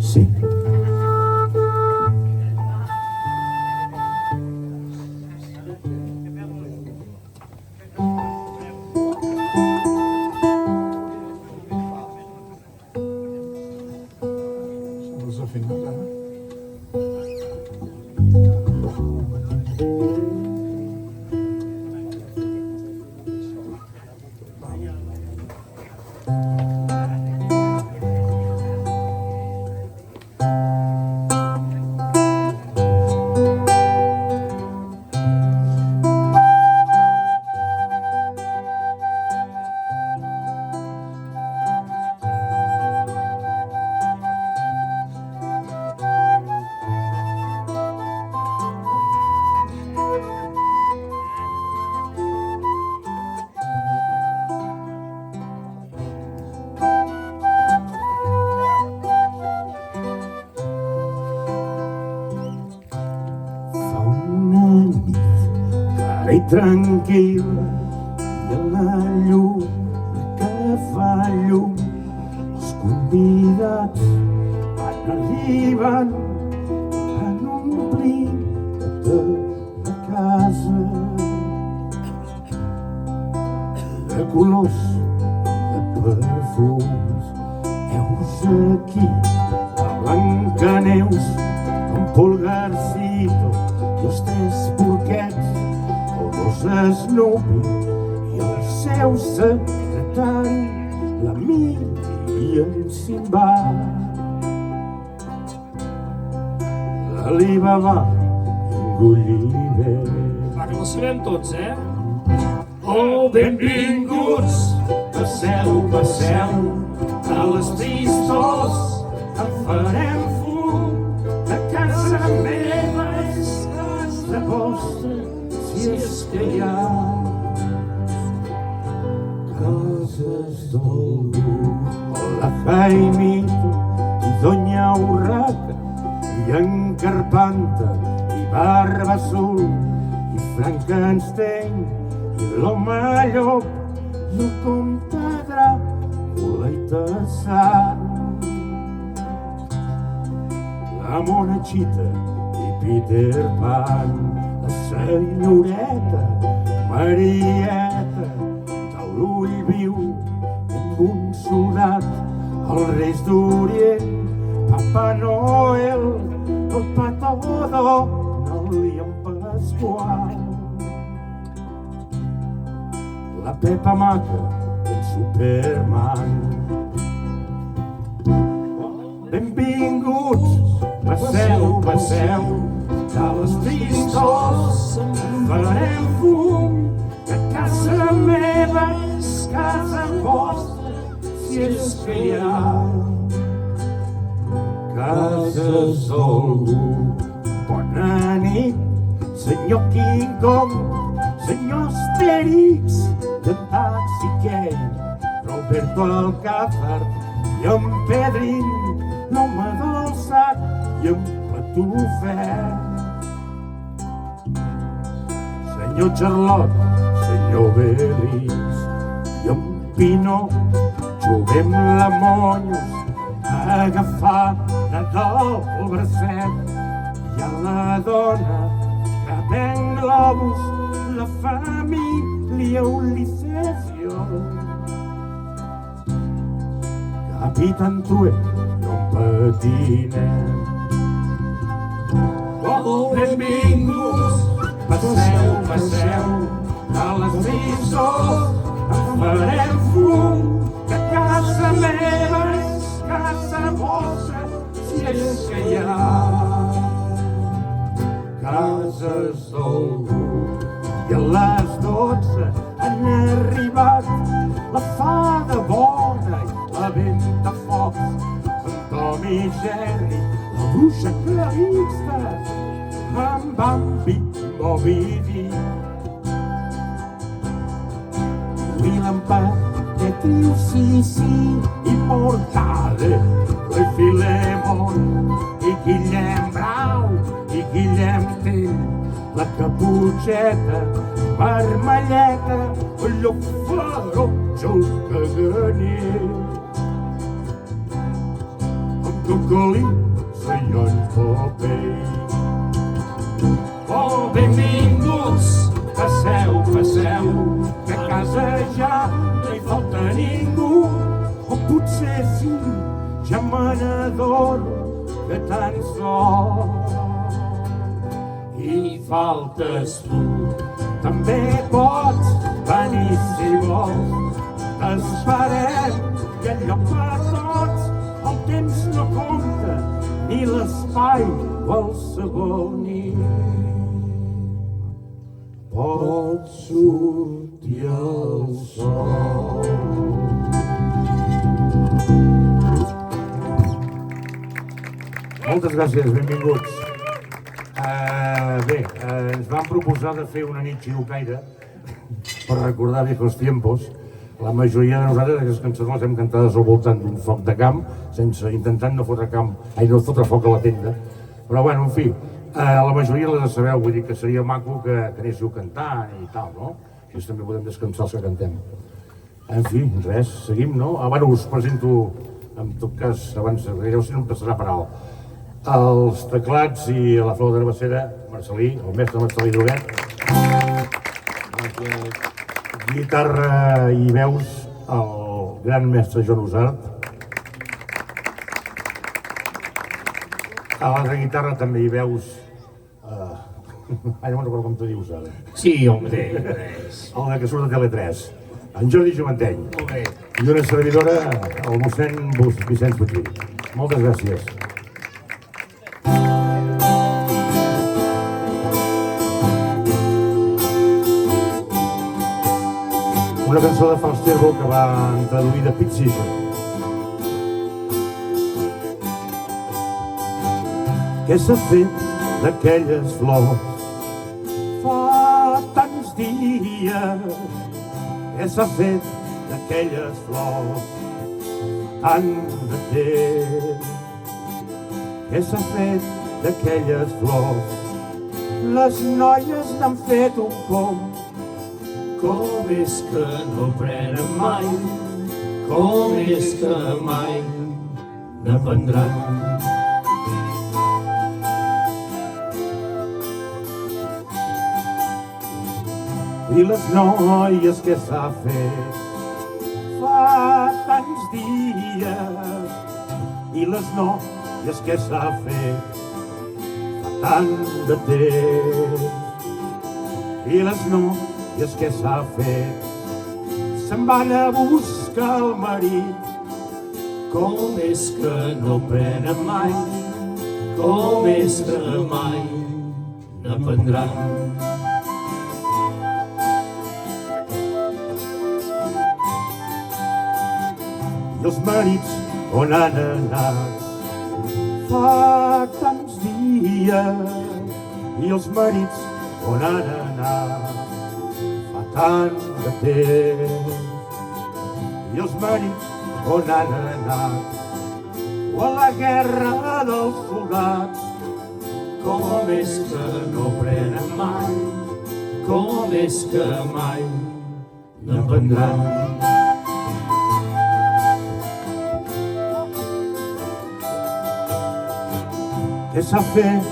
Sí. I tranquil·la i a la llum que fa llum els convidats van arribant, van omplir tota la casa de colors, de perfums. Heus aquí la Blancaneus, en Pol Garcito i els tres porquets, Snoopy i el seu secretari, l'Amir i en Simba, l'Alibaba i en Gulliver. Va, que ho sabem tots, eh? Oh, benvinguts, passeu, passeu, a les tristors en farem fum, de casa meva és casa vostra, si és que hi ha cases d'algú. Hola Jaimito i Doña Urraca i en Carpanta i Barba Azul i Frankenstein i l'Home Llop i el Comte Dràcula i Tarzan, la Monachita i Peter Pan, la senyoreta Marieta de l'ull viu amb un soldat, els Reis d'Orient, Papa Noel, el Pato Donald i en Pasqual, la Pepa Maca i en Superman. Benvinguts, passeu, passeu, a les tristors en farem fum, que casa meva és casa vostra, si és que hi ha cases d'algú. Bona nit, senyor King Kong, senyor Asterix, i en Taxi Kane, Roberto Alcázar i en Pedrín, l'home del sac i en Patufet, senyor Charlot, senyor Belis i en Pinó, juguem la Monyos a agafar la del bracet, i a la dona que ven globus, la família Ulisesio, Capitán Truet i un patinet. Oh, benvinguts, passeu, passeu, a les tristors en farem fum, que casa meva és casa vostra, si és que hi ha cases d'algú. I a les 12 han arribat la fada bona i la Ventafocs, en Tom i Jerry, la bruixa Clarissa, en Bambi, Moby Dick, William Patriu, Sissi i Mortale, i Filemon, i Guillem Brau, i Guillem Tell, la Caputxeta, Vermelleta, el llop ferotge, el caganer, en Cuculí, senyor Popeye. Oh, benvinguts, Passeu, passeu, que a casa ja no hi falta ningú. O potser sí, ja me n'adoro de tan sol. hi faltes tu. També pots venir si vols. Esperem que hi ha lloc per tots. El temps no compta, ni l'espai, qualsevol nit. Pot sortir el sol. Moltes gràcies, benvinguts. Bé, ens vam proposar de fer una nit xirocaire per recordar viejos tiempos. La majoria de nosaltres aquestes cançons les hem cantades al voltant d'un foc de camp, intentant no fotre foc a la tenda. Però bueno, en fi, la majoria les sabeu, vull dir que seria maco que anéssiu cantant i tal, no? Així també podem descansar els que cantem. En fi, res, seguim, no? Bueno, us presento, en tot cas, abans rigueu si no em passarà per alt. Els teclats i la flauta travessera, Marcelí, el mestre Marcelí Droguet. Guitarra i veus, el gran mestre Joan Usart. A l'altra guitarra també hi veus... Ai, no me'n recordo com t'ho dius ara. Sí, el mateix. El que surt a Tele3, en Jordi Joventeny. Molt bé. I una servidora, el mossèn Vicenç Puig. Moltes gràcies. Una cançó de Faust Terbo que va traduir de Pete Seeger. Què s'ha fet d'aquelles flors? Fa tants dies. Què s'ha fet d'aquelles flors? Tant de temps. Què s'ha fet d'aquelles flors? Les noies n'han fet un pom. Com és que no prenen mai? Com és que mai n'aprendran? I les noies que s'ha fet fa tants dies. I les noies que s'ha fet fa tant de temps. I les noies que s'ha fet se'n van a buscar el marit. Com és que no prenen mai? Com és que mai n'aprendran? I els marits on han anat fa tants dies. I els marits on han anat fa tant de temps. I els marits on han anat o a la guerra dels soldats. Com és que no prenen mai? Com és que mai n'aprendran? Què s'ha fet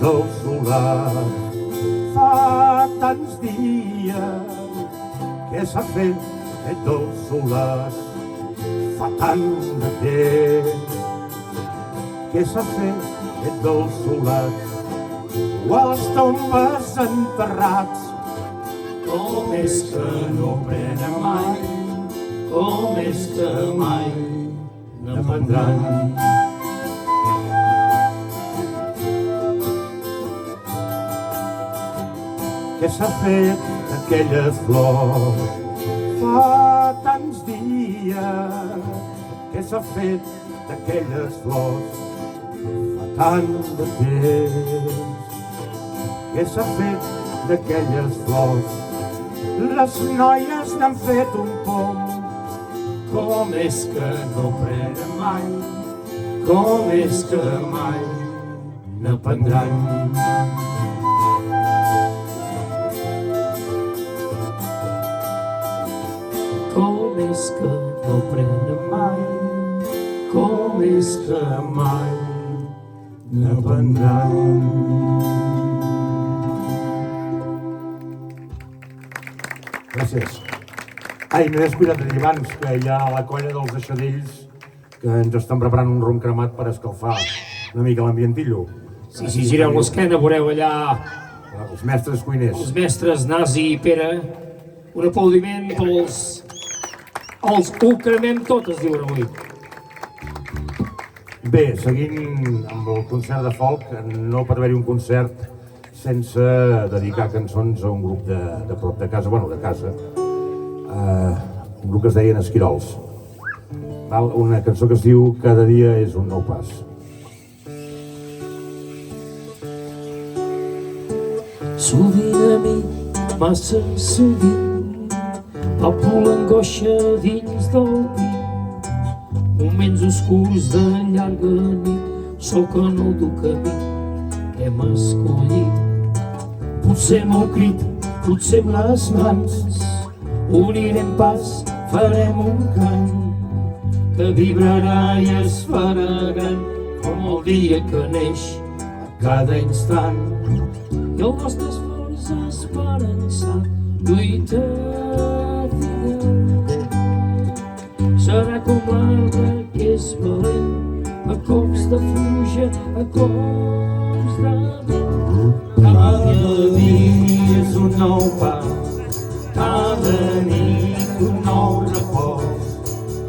del solar fa tants dies? Què s'ha fet del solar fa tant de temps? Què s'ha fet del solar o a les tombes enterrats? Com és que no prenen mai? Com és que mai n'aprendran? Què s'ha fet d'aquelles flors fa tants dies? Què s'ha fet d'aquelles flors fa tant de temps? Què s'ha fet d'aquelles flors? Les noies n'han fet un pom. Com és que no prenen mai? Com és que mai n'aprendran? Com és que no prenen mai? Com més que mai n'aprendran. Gràcies. Ai, m'he descuidat de dir abans que hi ha la colla dels deixadells que ens estan preparant un rom cremat per escalfar una mica l'ambientillo. Sí, si gireu l'esquena veureu allà Els mestres cuiners. els mestres Nasi i Pere. Un aplaudiment pels... Els ho cremem tot, es diuen avui. Bé, seguint amb el concert de folk, no pot haver-hi un concert sense dedicar cançons a un grup de prop de casa, bueno, de casa, un grup que es deien Esquirols. Val? Una cançó que es diu Cada dia és un nou pas. Sovint a mi, massa sovint, palpo l'angoixa dins del pit. Moments oscurs de llarga nit, sóc en el dur camí que hem escollit. Potser amb el crit, potser amb les mans, unirem pas, farem un cant que vibrarà i es farà gran com el dia que neix a cada instant. I el nostre esforç esperançat lluita fidel serà com l'arbre que és valent a cops de fuja, a cops de vent. Cada dia és un nou pas, cada nit un nou repòs,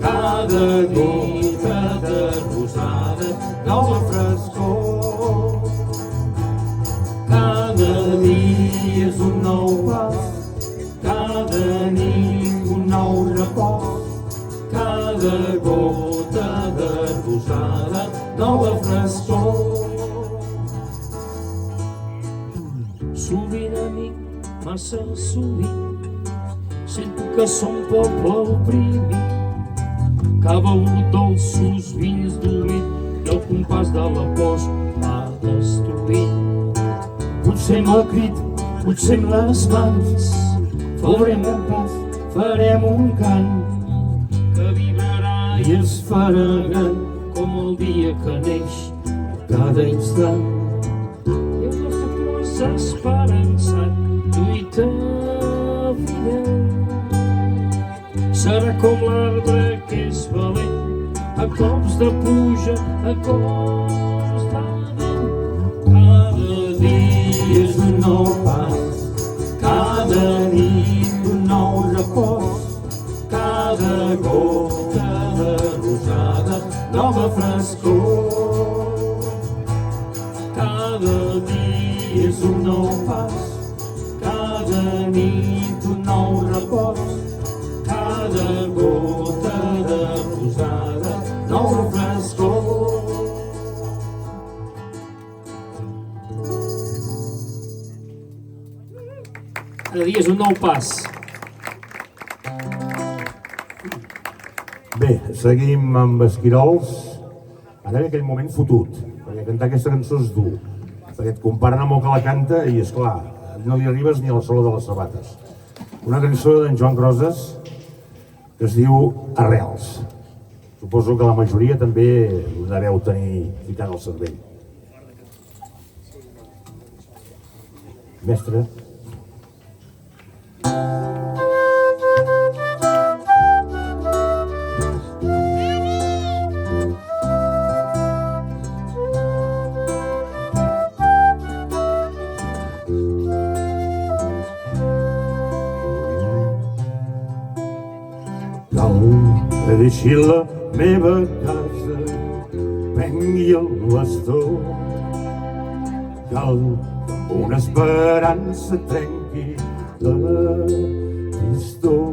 cada gota de rosada, nova frescor. Cada dia és un nou pas, cada nit un nou repòs, cada gota de rosada, nova frescor. Sovint, amic, massa sovint, sento que som poble oprimit, que ha begut dolços vins d'oblit i el compàs de la por va destruint. Potser amb el crit, potser amb les mans, farem un pas, farem un cant que vibrarà i es farà gran com el dia que neix cada instant. I el nostre cos esperançat lluita fidel serà com l'arbre que és valent a cops de pluja, a cops de vent. Cada dia és un nou pas, cada nit un nou repòs, cada gota de rosada, nova frescor. Cada dia és un nou pas, cada nit un nou repòs, cada gota de rosada, nova frescor. Cada dia és un nou pas. Bé, seguim amb Esquirols. Ara ve aquell moment fotut, perquè cantar aquesta cançó és dur, perquè et comparen amb el que la canta i, esclar, no li arribes ni a la sola de les sabates. Una cançó d'en Joan Crosas que es diu Arrels. Suposo que la majoria també ho deveu tenir ficat al cervell. Mestre. Cal que deixi la meva casa, prengui el bastó. Cal que una esperança trenqui la tristor.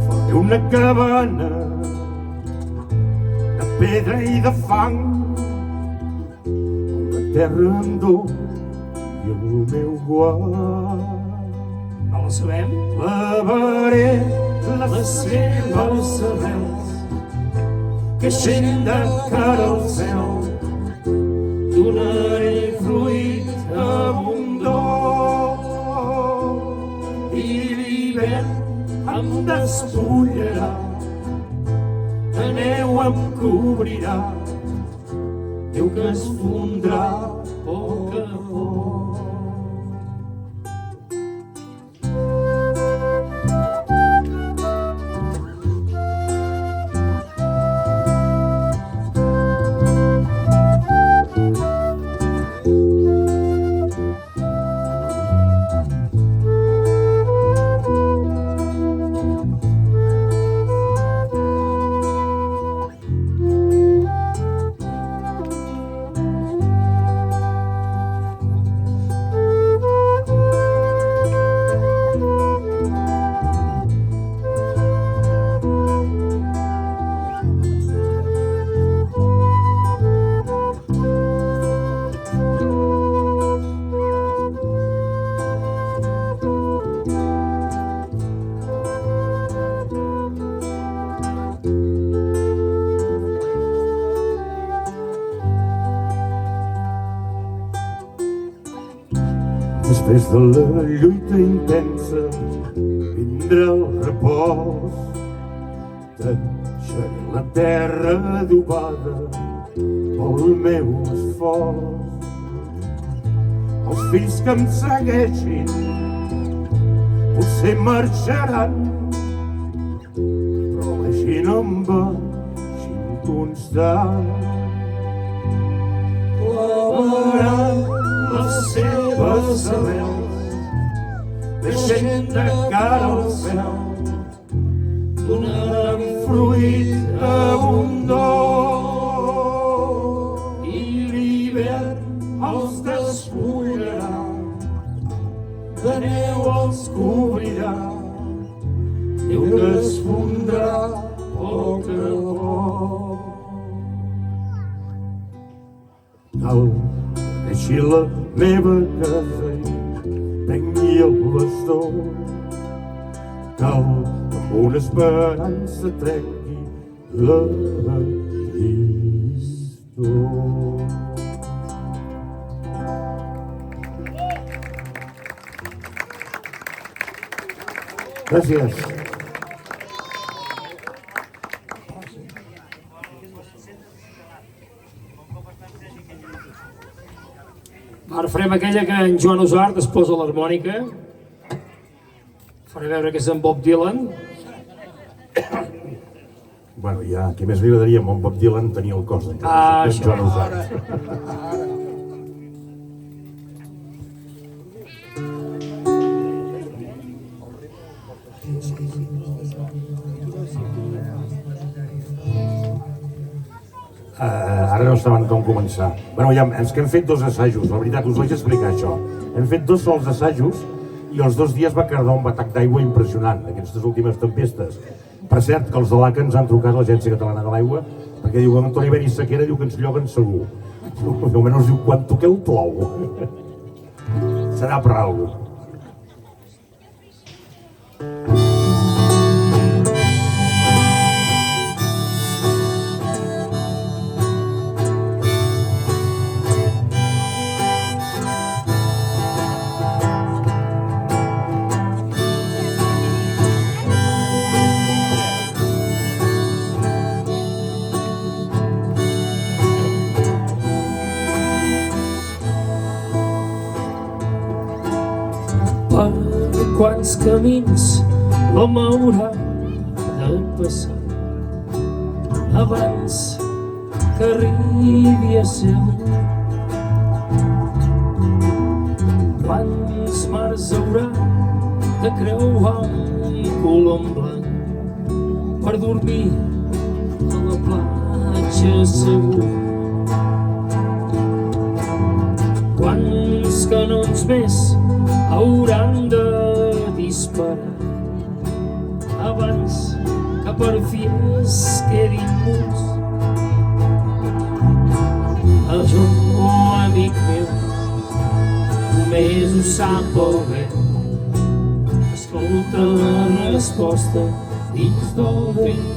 Faré una cabana de pedra i de fang, la terra em dóna i el meu guant. No la sabem? Clavaré les seves arrels, creixent de cara al cel, donaré fruit abundós i l'hivern em despullarà de neu em cobrirà, Déu que es fondrà a poc a poc. Després de la lluita intensa vindrà el repòs. Deixaré la terra adobada pel meu esforç. Els fills que em segueixin potser marxaran, però la gent em vegin constant. Clavaran les seves arrels, deixen de cara al cel, donaran fruit abundós, i l'hivern els despullarà, de neu els cobrirà, Déu que es fondrà a poc a poc. Cal deixi la meva casa i prengui el bastó. Cal que amb una esperança trenqui la tristor. Gràcies. Ara farem aquella que en Joan Usart es posa a l'harmònica. Faré veure que és en Bob Dylan. Bueno, ja, què més li agradaria amb en Bob Dylan tenir el cos d'en això. Joan Usart. Ara no saben com començar. Bueno, ja, és que hem fet 2 assajos, la veritat, us vaig explicar això. Hem fet 2 sols assajos i els 2 dies va quedar un batac d'aigua impressionant, aquestes últimes tempestes. Per cert, que els de l'ACA ens han trucat l'Agència Catalana de l'Aigua, perquè diu que no torni a haver-hi sequera, diu que ens lloguen segur. Almenys diu, quan toqueu plou. Serà per alguna cosa. Per quants camins l'home haurà de passar abans que arribi a ser un? Quants mars haurà de creuar un colom blanc per dormir a la platja segur? Quants canons més hauran de disparar abans que per fi es quedin muts? Jo, amic meu, només ho sap el vent. Escolta la resposta dins del vent.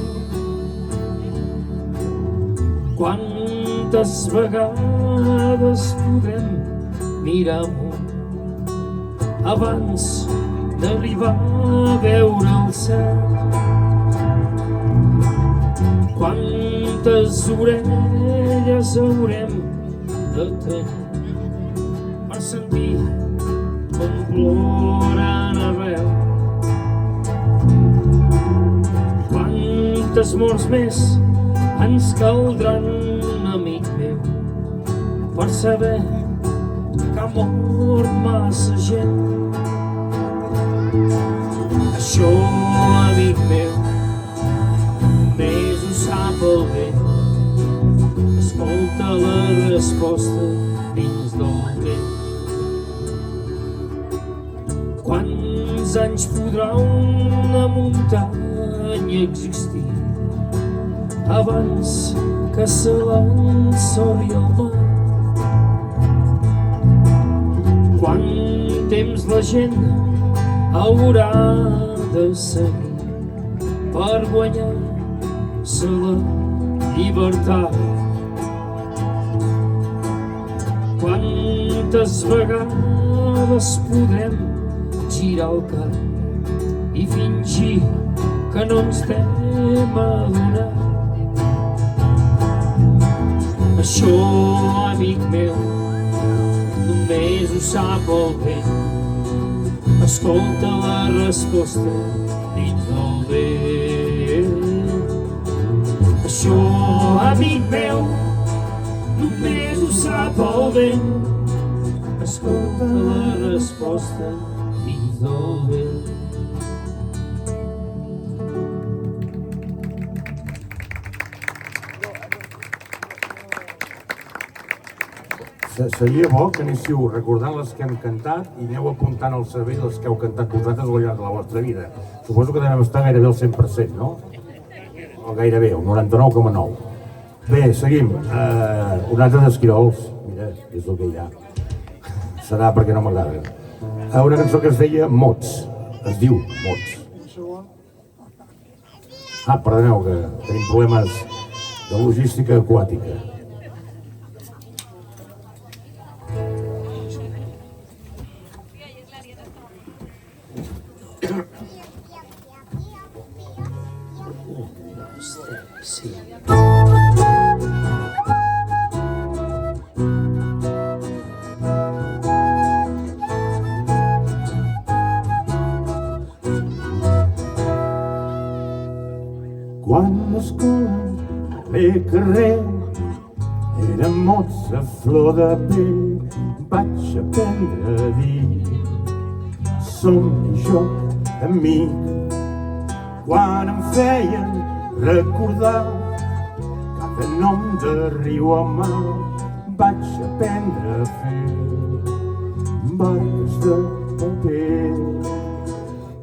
Quantes vegades podem mirar amunt abans d'arribar a veure el cel? Quantes orelles haurem de tenir per sentir com ploren arreu? Quantes morts més ens caldran, amic meu, per saber que ha mort massa gent? Això, amic meu, només ho sap el vent. Escolta la resposta dins del vent. Quants anys podrà una muntanya existir abans que se l'ensorri al mar? Quant temps la gent haurà de seguir per guanyar-se la llibertat? Quantes vegades podrem girar el cap i fingir que no ens n'hem adonat? Això, amic meu, només ho sap el vent. Escolta la resposta dins del vent. Això, amic meu, només ho sap el vent. Escolta la resposta dins del vent. Seria bo que anéssiu recordant les que hem cantat i aneu apuntant al cervell les que heu cantat vosaltres al llarg de la vostra vida. Suposo que devem estar gairebé al 100%, no? O gairebé, el 99,9. Bé, seguim. Un altre d'Esquirols. Mira, és el que hi ha. Serà perquè no m'agrada. Una cançó que es deia Mots. Es diu Mots. Perdoneu, que tenim problemes de logística aquàtica. Sí. Quan l'escola ve carrer eren mots a flor de pell, vaig aprendre a dir somni, joc, amic. Quan em feien recordar cada nom de riu o mar, vaig aprendre a fer barques de paper.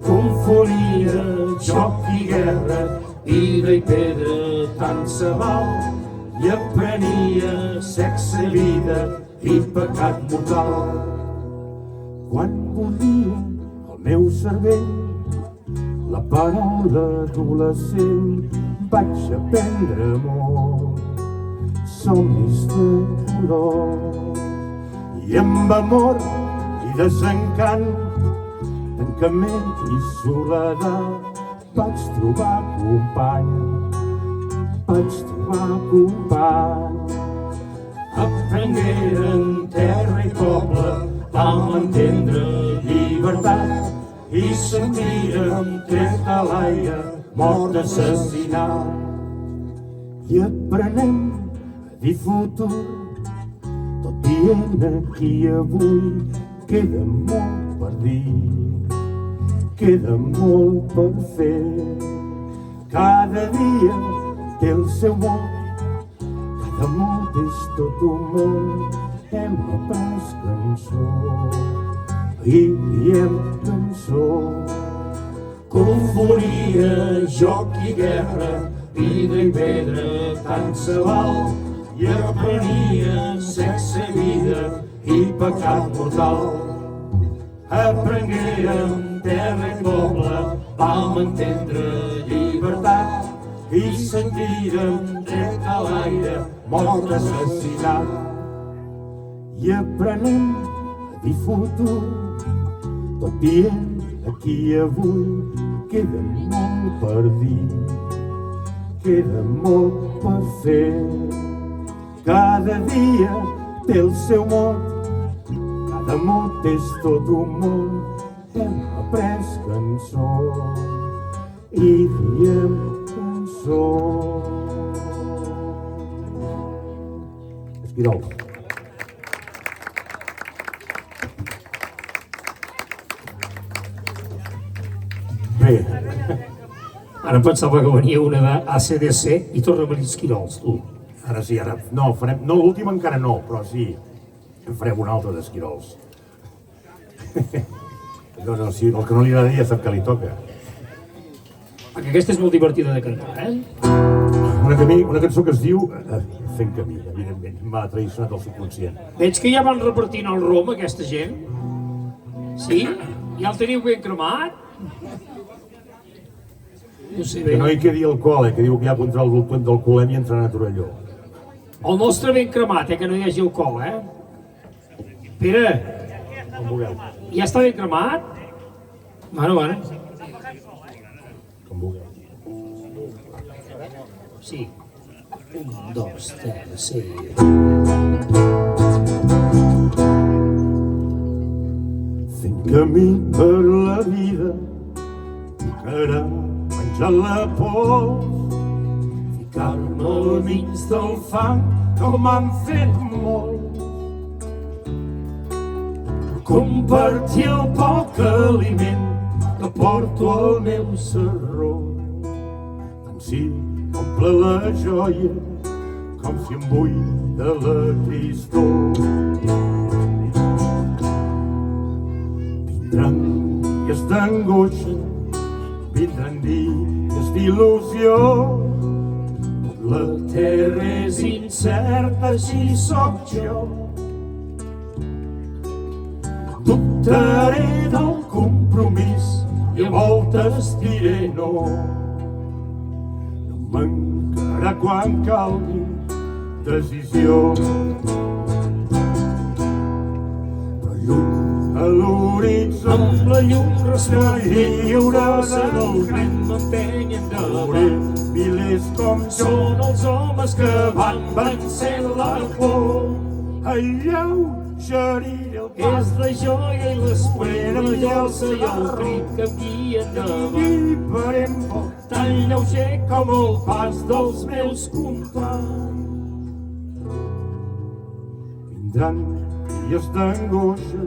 Confonia joc i guerra, ira i pedra, tant se val, i aprenia sexe, vida i pecat mortal. Quan volia el meu cervell la paraula adolescent, vaig aprendre amor, somnis de colors. I amb amor i desencant, tancament i soledat, vaig trobar company, vaig trobar company. Aprengueren terra i poble, vam entendre llibertat i sentirem tret a l'aire, mort assassinat. I aprenem a dir futur, tot dient aquí avui, queda molt per dir, queda molt per fer. Cada dia té el seu món, cada mot és tot un món. Hem après cançó i diem cançó. Confonia joc i guerra, vida i pedra, tant se val, i aprenia sexe, vida i pecat mortal. Aprenguérem terra i poble, vam entendre llibertat i sentirem tret a l'aire, mort assassinat. I aprenem a dir futur, tot dient aquí avui, queda molt per dir, queda molt per fer. Cada dia té el seu mot, cada mot és tot un món. Hem après cançó i diem cançó. Esquirols. Bé. Ara pensava que venia una d'ACDC i torna a venir Esquirols, tu. Ara sí, ara... No, farem... No, l'últim encara no, però sí. En farem una altra d'Esquirols. No, sí, el que no li agrada ja sap que li toca. Perquè aquesta és molt divertida de cantar, eh? Una cançó que es diu Fent camí, evidentment. M'ha traicionat el subconscient. Veig que ja van repartint el rom, aquesta gent. Sí? Ja el teniu ben cremat? No sé bé. Que no hi quedi alcohol, que diu que hi ha control d'alcoholèmia entrant a Torelló. El nostre ben cremat, que no hi hagi alcohol, eh? Pere, Com vulgueu. ja està ben cremat? Bueno. Com vulgueu. Sí. 1, 2, 3, sí. Fent camí per la vida, tocarà menjar la pols, ficar-me al mig del fang, com han fet molts. Compartir el poc aliment que porto al meu sarró, tant si omple la joia com si em buida la tristor. Vindran dies d'angoixa, vindran dies d'il·lusió. La terra és incerta, així sóc jo. Dubtaré del compromís i a voltes diré no. No mancarà quan calgui decisió. Però lluny a l'horitzó, Amb la llum resplendent, lliure del vent m'empeny endavant. veuré milers com jo. Són els homes que van vencent la por. Alleugeriré el pas És la joia i l'esperança, la llosa i el crit que guia endavant. i farem vol. Tan lleuger com el pas dels meus companys. Vindran dies d'angoixa,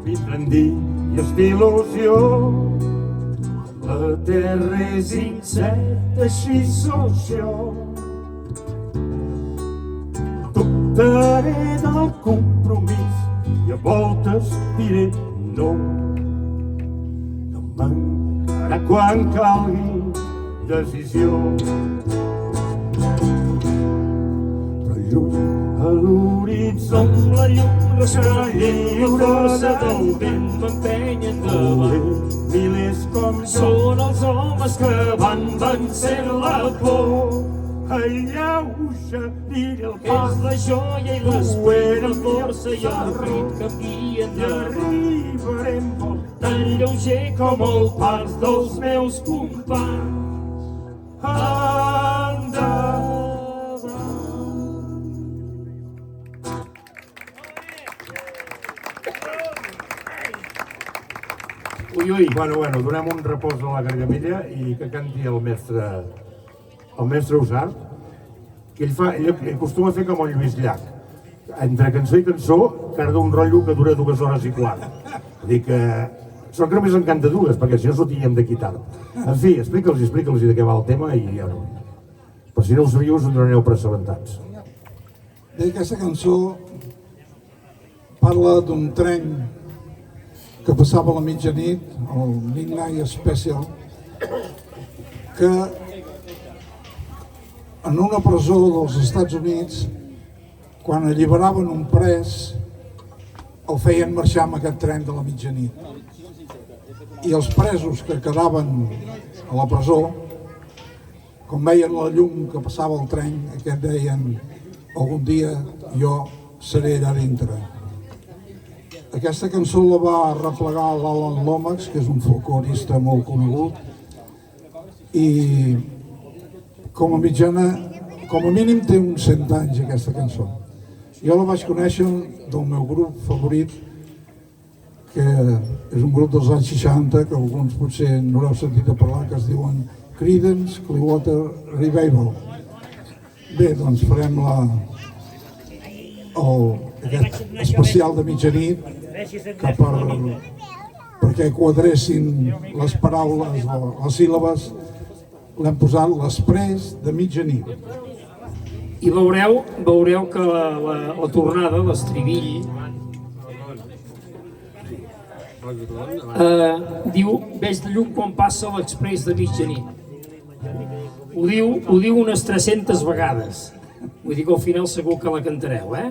vindran dies d'il·lusió. La terra és incerta, així sóc jo. Dubtaré del compromís i a voltes diré no. No mancarà quan calgui decisió. Però lluny a l'horitzó, Amb la llum resplendent, lliure força del vent m'empeny endavant. milers com jo. Són els homes que van vencent la por. Alleugeriré el És pas la joia i l'esperança, la força i el crit que guia i endavant. arribarem vol. Tan lleuger com el pas dels meus companys. Endavant. Ui. Bueno, donem un repòs a la gargamella i que canti el mestre Usart, que ell acostuma a fer com el Lluís Llach. Entre cançó i cançó carda un rotllo que dura 2 hores i quart. Vull dir que sort que només en canta 2, perquè si no s'ho tindríem de quitar. En fi, explica'ls de què va el tema i ja no. Per si no ho sabíeu, us en donareu per assabentats. Bé, aquesta cançó parla d'un tren que passava a la mitjanit, el Midnight Special, que en una presó dels Estats Units, quan alliberaven un pres, el feien marxar amb aquest tren de la mitjanit. I els presos que quedaven a la presó, com veien la llum que passava el tren, aquest deien: algun dia jo seré allà dintre. Aquesta cançó la va replegar l'Alan Lomax, que és un folclorista molt conegut, i com a mitjana, com a mínim té uns 100 anys aquesta cançó. Jo la vaig conèixer del meu grup favorit, que és un grup dels anys 60, que alguns potser no l'heu sentit a parlar, que es diuen Creedence Clearwater Revival. Bé, doncs farem aquest especial de mitjanit que perquè quadressin les paraules o les síl·labes l'hem posat l'exprés de mitjanit. I veureu que la tornada, l'estribill, diu "Ves de llum quan passa l'exprés de mitjanit". Ho diu unes 300 vegades. Vull dir que al final segur que la cantareu, eh?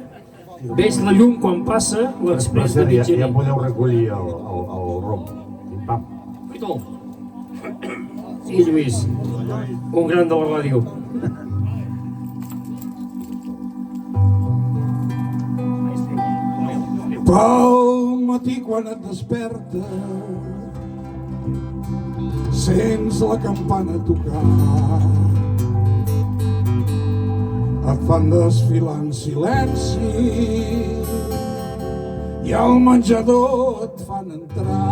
Ves la llum quan passa l'exprés de mitjanit. Ja podeu recollir el rom. Pam. Sí, Lluís, un gran de la ràdio. Pel matí quan et despertes sents la campana tocar, et fan desfilar en silenci i al menjador et fan entrar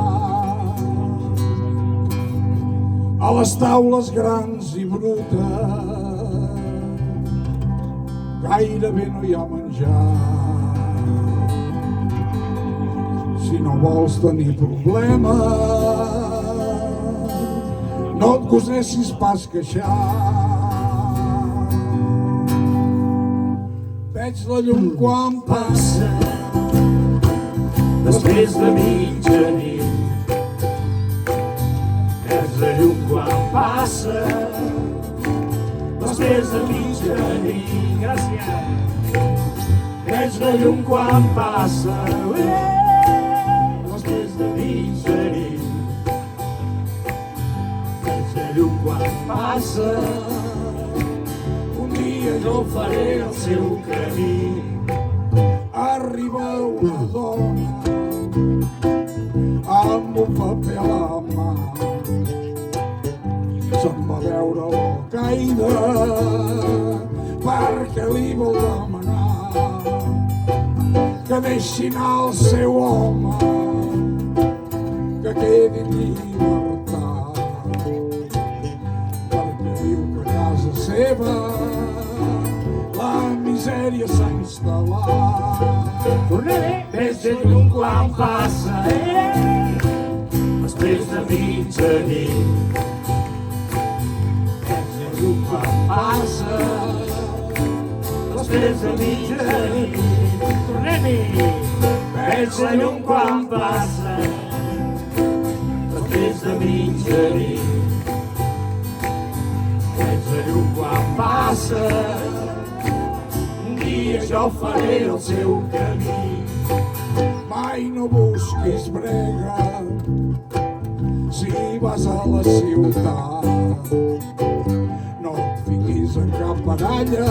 a les taules grans i brutes gairebé no hi ha menjar. Si no vols tenir problemes, no et gosessis pas queixar. Veig la llum quan passa Després de mitjanit, veig la llum quan passa. Després de mitjanit, gràcies. Veig la llum quan passa. Després de mitjanit, veig la llum quan passa. un dia Jo faré el seu camí. arriba una dona amb un paper a la mà. Se'n va veure l'alcaide perquè li vol demanar que deixi anar el seu home, que quedi en llibertat, perquè diu que a casa seva la misèria s'ha instal·lat. Veig la llum quan passa, després de mitjanit. Veig la llum quan passa, després de mitjanit. Tornem-hi! Veig la llum quan passa, després de mitjanit. Veig la llum quan passa, un dia jo faré el seu camí. Mai no busquis brega si vas a la ciutat. No et fiquis en cap baralla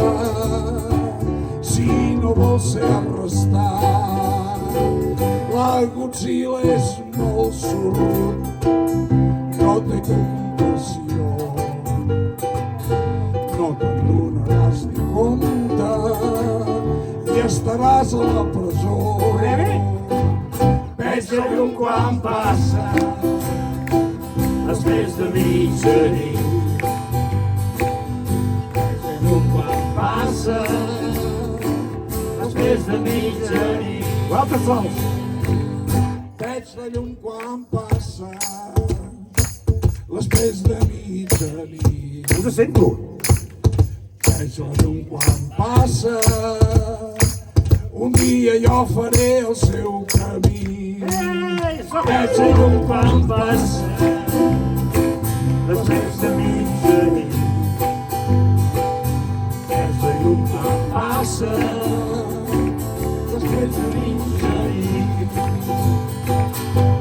si no vols ser arrestat. La Godzilla és molt sorrut, no té compassió, no te'n donaràs ni compte i estaràs a la presó. Veig la llum quan passa, després de mitjanit. Veig la llum quan passa, després de mitjanit. Altres sols. Veig la llum quan passa, després de mitjanit. Us sento. Veig la llum quan passa, un dia jo faré el seu camí. Veig la llum quan passa, després de mitjanit. Veig la llum quan passa, després de mitjanit.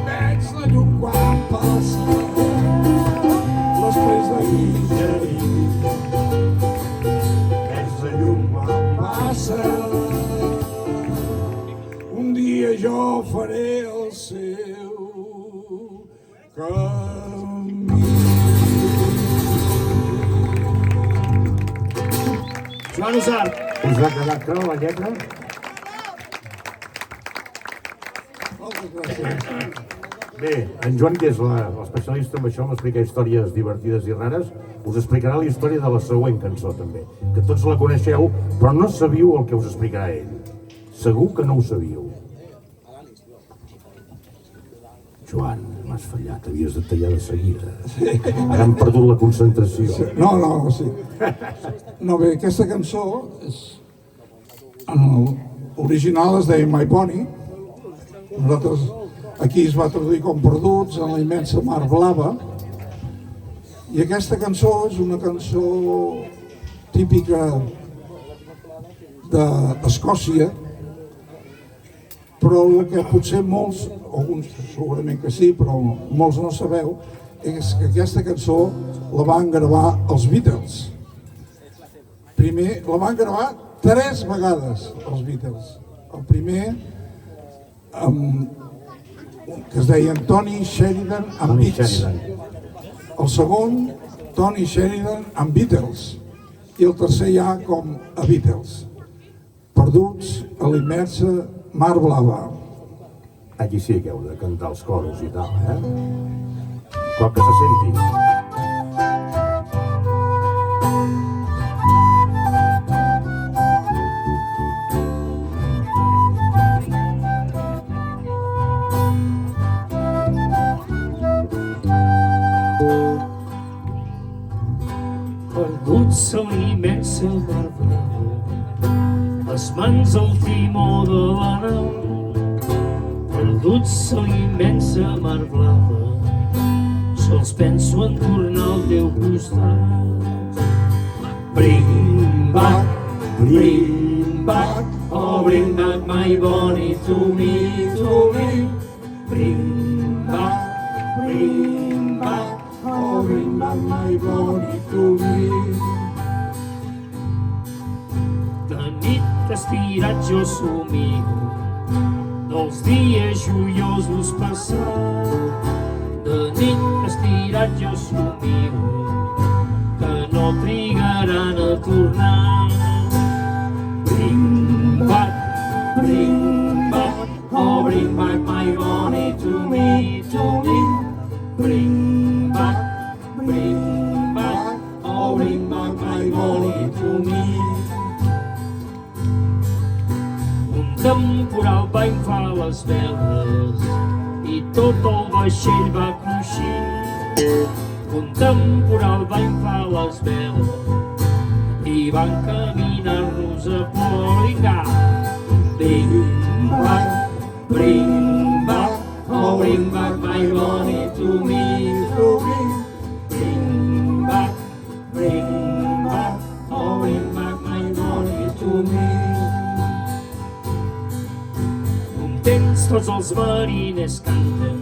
Veig la llum quan passa, després de mitjanit. Veig la llum quan Passa, un dia jo faré el seu camí. Joan Usart. Us ha quedat clara la lletra? Moltes gràcies. Bé, en Joan, que és l'especialista en això, m'explica històries divertides i rares, us explicarà la història de la següent cançó, també, que tots la coneixeu, però no sabíeu el que us explicarà ell. Segur que no ho sabíeu. Joan, m'has fallat, havies de tallar de seguida. Ara hem perdut la concentració. No, sí. No, bé, aquesta cançó és... L'original es deia My Bonnie. Nosaltres aquí es va traduir com Perduts en la immensa mar blava. I aquesta cançó és una cançó típica d'Escòcia, però el que potser molts, alguns segurament que sí, però molts no sabeu, és que aquesta cançó la van gravar els Beatles. Primer, la van gravar 3 vegades els Beatles. El primer, que es deia Tony Sheridan and Tony Beats. Sheridan. El segon, Tony Sheridan and Beatles. I el tercer ja com a Beatles. Perduts a la immensa mar blava. Aquí sí que heu de cantar els coros i tal, Cop que se senti. Perduts a l'immensa mar blava, les mans al timó de la nau. Perduts a l'immensa mar blava, sols penso en tornar al teu costat. Bring back, oh bring back my Bonnie to me, to me. Bring back, oh bring back my Bonnie to me. De nit estirat jo somio dels dies joiosos passats. De nit estirat jo somio que no trigaran a tornar. Bring back, oh bring back my Bonnie to me, to me. Bring back, oh bring back my Bonnie to me. Un temporal va inflar les veles i tot el vaixell va cruixir. Un temporal va inflar les veles i van caminar-nos a Poligar. Bring back, oh bring back my Bonnie to me, to me. Bring back, oh bring back my Bonnie to me. Contents tots els mariners canten,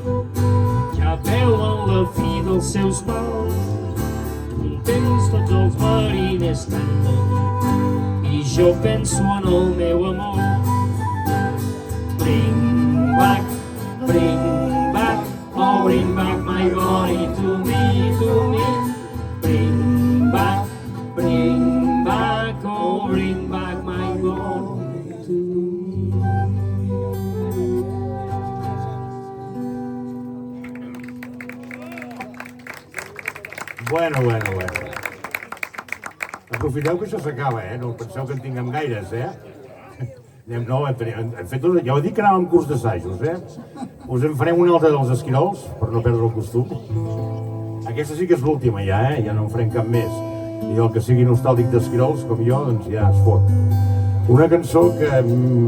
ja veuen la fi dels seus mals. Contents tots els mariners canten i jo penso en el meu amor. Bring back, oh bring back my Bonnie to me, to me. Bring back, oh bring back my Bonnie to me. Bueno. Aprofiteu que això s'acaba, No penseu que en tinguem gaires, No, hem fet ja ho dic que anàvem curs d'assajos, Us en farem una altra dels esquirols, per no perdre el costum. Aquesta sí que és l'última ja, Ja no en farem cap més. I el que sigui nostàlgic d'esquirols, com jo, doncs ja es fot. Una cançó que,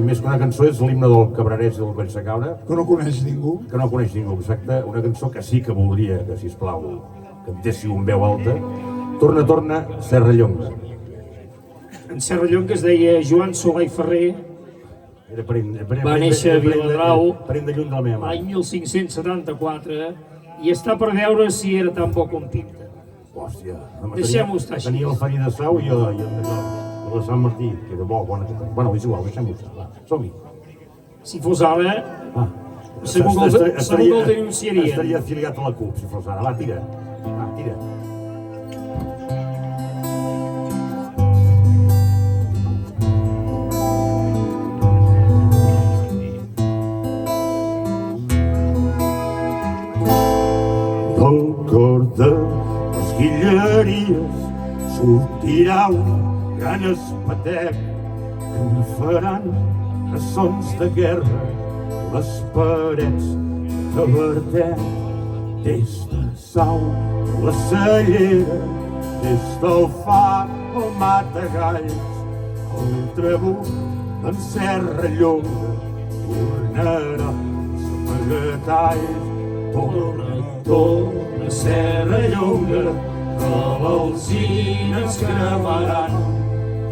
més que una cançó, és l'himne del Cabrerès i del Collsecaure. Que no coneix ningú. Que no coneix ningú, exacte. Una cançó que sí que voldria que, sisplau, cantéssiu en veu alta. Torna, Serrallonga. En Serrallonga es deia Joan Solà i Ferrer. Va néixer a Viladrau parent de lluny de la meva mare. l'any 1574 i està per veure si era tan bo com pinta. Hòstia, Deixem-ho estar així. Tenia el Farí de Sau i el de Sant Martí, que era bo, bona. Bueno, és igual, deixem-ho estar, va, som-hi. Si fos ara, segur que el denunciarien. Estaria afiliat a la CUP, si fos ara. Va, tira. gran espatec que em faran a sons de guerra les parets de Verdet. Des de Sau, la Cellera, des del Far, el Matagalls, el Trabuc, en Serra Llonga, tornarà Samagatall. Torna, Serra Llonga, que l'alzina ens cremaran,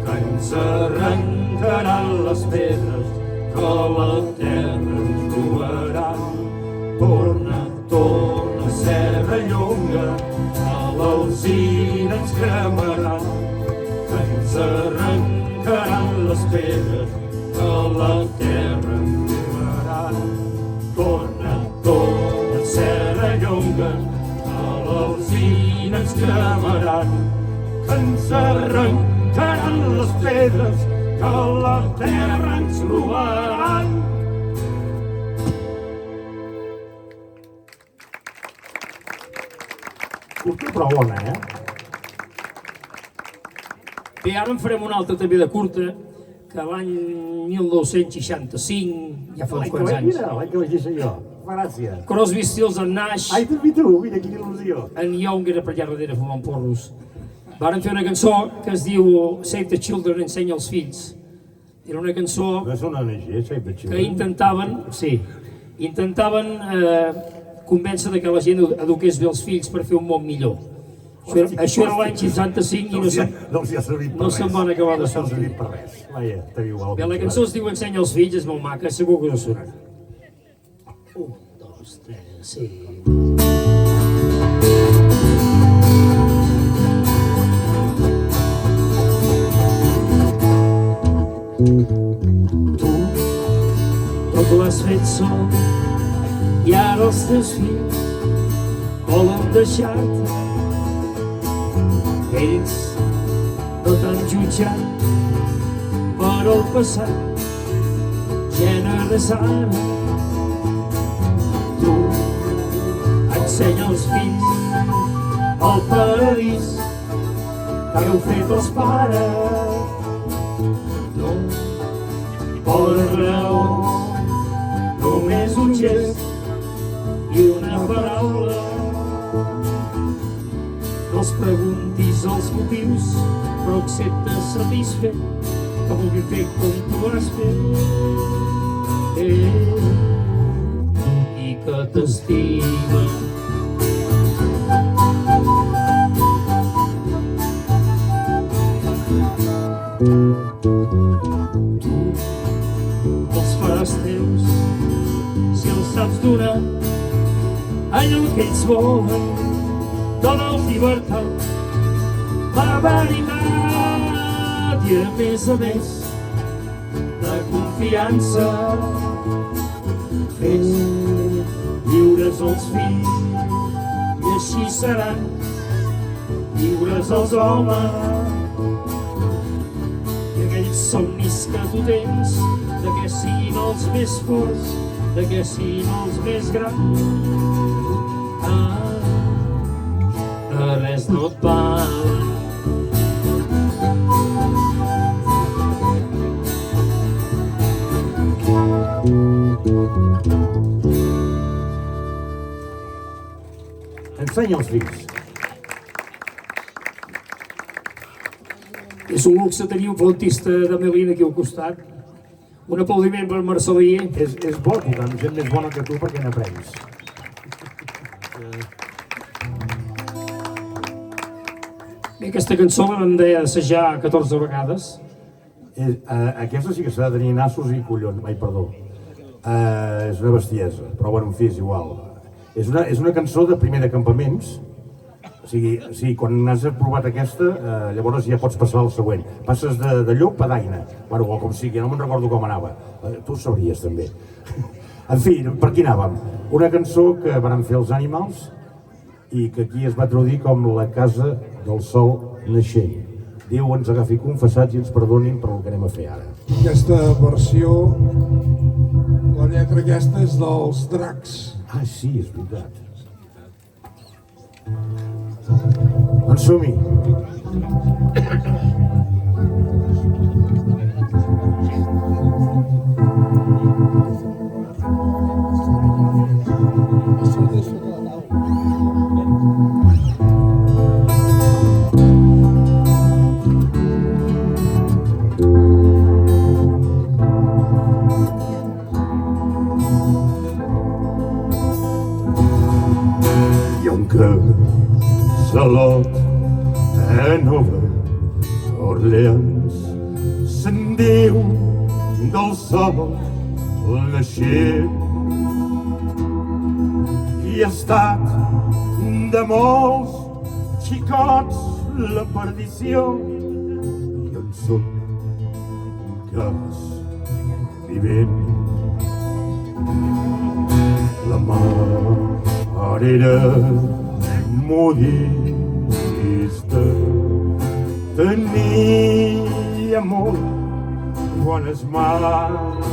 que ens arrencaran les pedres, que la terra ens robaran. Torna, Serra Llonga, que l'alzina ens cremaran, que ens arrencaran les pedres, que la terra ens robaran. Torna, Serra Llonga, que l'alzina ens cremaran, que ens arrencaran les pedres, que la terra ens robaran. Curta però bona, Bé, ara en farem una altra també de curta, que l'any 1965, ja fa uns quants anys, L'any que vaig dir jo. Gràcies. Crosby, Stills and Nash, Ai, també tu, mira, quina il·lusió. en Young era per allà darrere fumant porros. Varen fer una cançó que es diu Save the Children, ensenya els fills. Era una cançó No és una ONG, Save the que Children. intentaven convèncer de que la gent eduqués bé els fills per fer un món millor. Això era l'any 65 i No els hi ha servit per no res. se'n van acabar de No s'ha sortir. servit per res. Vaja, t'havia igual. Bé, la cançó es diu Ensenya als fills, és molt maca, segur que us sonarà. 1, 2, 3, sí. Tot ho has fet sol i ara els teus fills volen deixar-te. Ells no t'han jutjat per el passat, gèneres ara. Tu ensenya als fills el paradís que heu fet els pares. No, per raons, només un gest i una paraula. No els preguntis els motius, però accepta satisfet que vulgui fer com tu has fet. I que t'estimen. Tu els faràs teus si els saps donar allò que ells volen. Dona'ls llibertat, la veritat i a més de confiança. Fes lliures els fills i així seran lliures els homes. I aquells somnis que tu tens, de que siguin els més forts, de que siguin els més grans, de res no et valen. Ensenya als fills. És un luxe tenir un flautista de Melina aquí al costat. Un aplaudiment per Marcelí. És bo tocar amb gent més bona que tu perquè n'aprens. Bé, aquesta cançó la vam assajar 14 vegades. Aquesta sí que s'ha de tenir nassos i collons. Ai, perdó. És una bestiesa, però bueno, en fi, és igual. És una cançó de primer de campaments. O sigui, quan has aprovat aquesta, llavors ja pots passar al següent. Passes de llop a daina. Bueno, o com sigui, no me'n recordo com anava. Tu ho sabries, també. En fi, per aquí anàvem. Una cançó que van fer els Animals i que aquí es va traduir com La casa del sol naixent. Déu ens agafi confessats i ens perdonin per el que anem a fer ara. Aquesta versió, la lletra aquesta és dels Dracs. Ah, sí, és veritat. Doncs som-hi. que Salot a Nova Orleans se'n diu del sol naixent i ha estat de molts xicots la perdició i en soc un cas vivent. La mare era modista, tenia molt bones mans.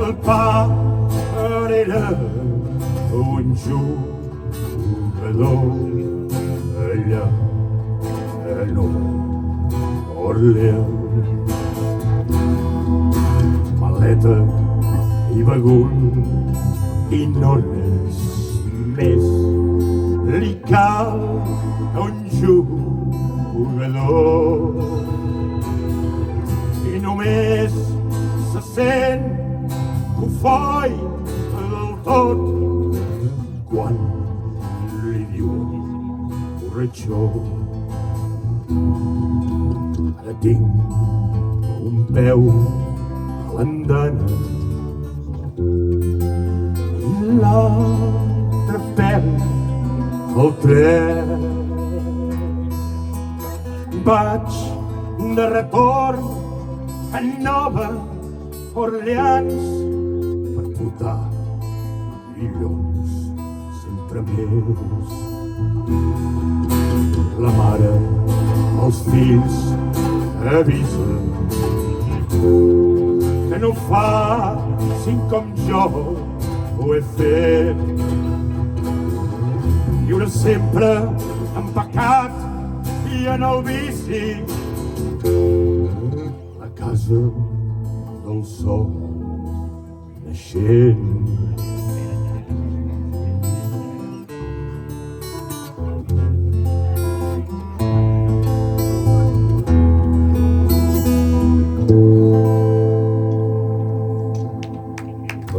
El pare era un jugador allà a Nova Orleans. Maleta i bagul i no res més li cal a un jugador i només se sent cofoi del tot quan li diuen borratxó. Ara tinc un peu a l'andana i l'altre peu al tren. Vaig de retorn a Nova Orleans per portar milions sempre més. La mare als fills avisa que no facin com jo ho he fet. Viure sempre empacat i en el vici, la casa del sol naixent.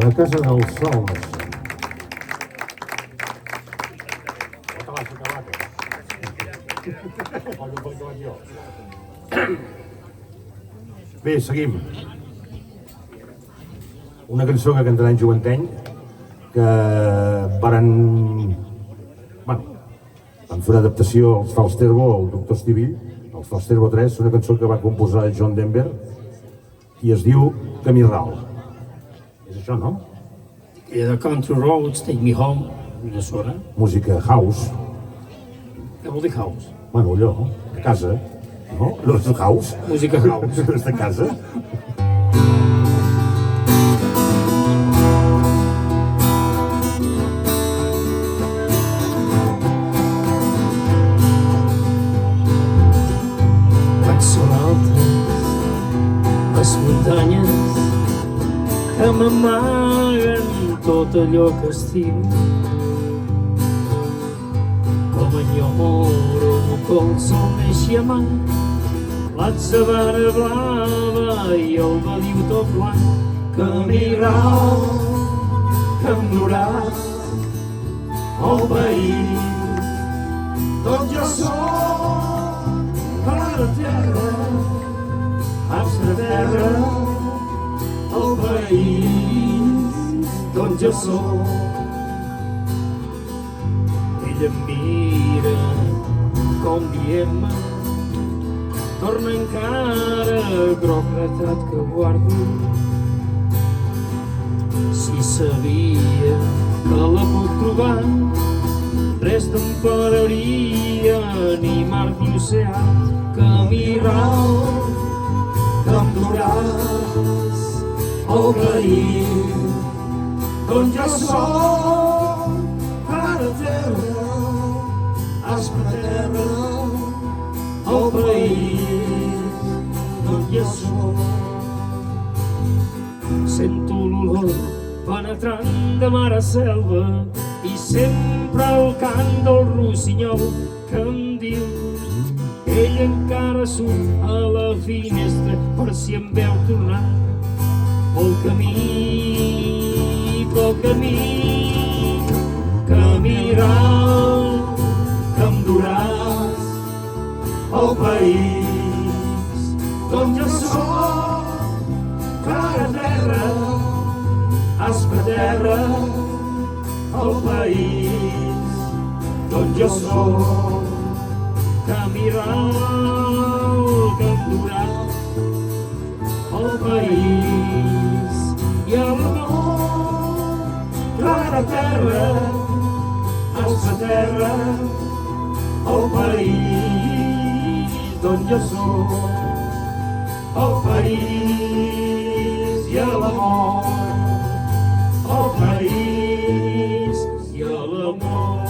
La casa del sol naixent. Bé, seguim. Una cançó que cantarà en Joventeny que van fer una adaptació als Falsterbo, al Doctor Estivill, als Falsterbo 3, una cançó que va composar John Denver i es diu Camí Ral. És això, no? The Country Roads, Take Me Home, una sona. Música house. Què vol dir house? Bueno, allò, a casa, no? No és house. Música house. És de casa. Són altes les muntanyes que m'amaguen tot allò que estimo. Com enyoro que el sol neixi a mà, l'atzavara blava i el badiu tot blanc. Camí ral que em duràs, el veí, tot jo soc per la terra, abs de terra, el país d'on jo soc. Ella em mira com dient-me, torna encara groc retrat que guardo. Si sabia que la puc trobar, res t'empararia ni mar ni oceà. Camí ral que em duràs, el veí d'on jo soc, cara terra, aspre terra, el país d'on jo soc. Sento l'olor penetrant de mar a selva i sempre el cant del rossinyol que em diu que ell encara surt a la finestra per si em veu tornar pel camí mirant que em duràs el país d'on jo soc, clara terra, aspra terra, el país d'on jo soc, que mirant que em duràs el país i l'amor, clara terra, aspra terra, el país d'on jo soc, el país i l'amor, el país i l'amor.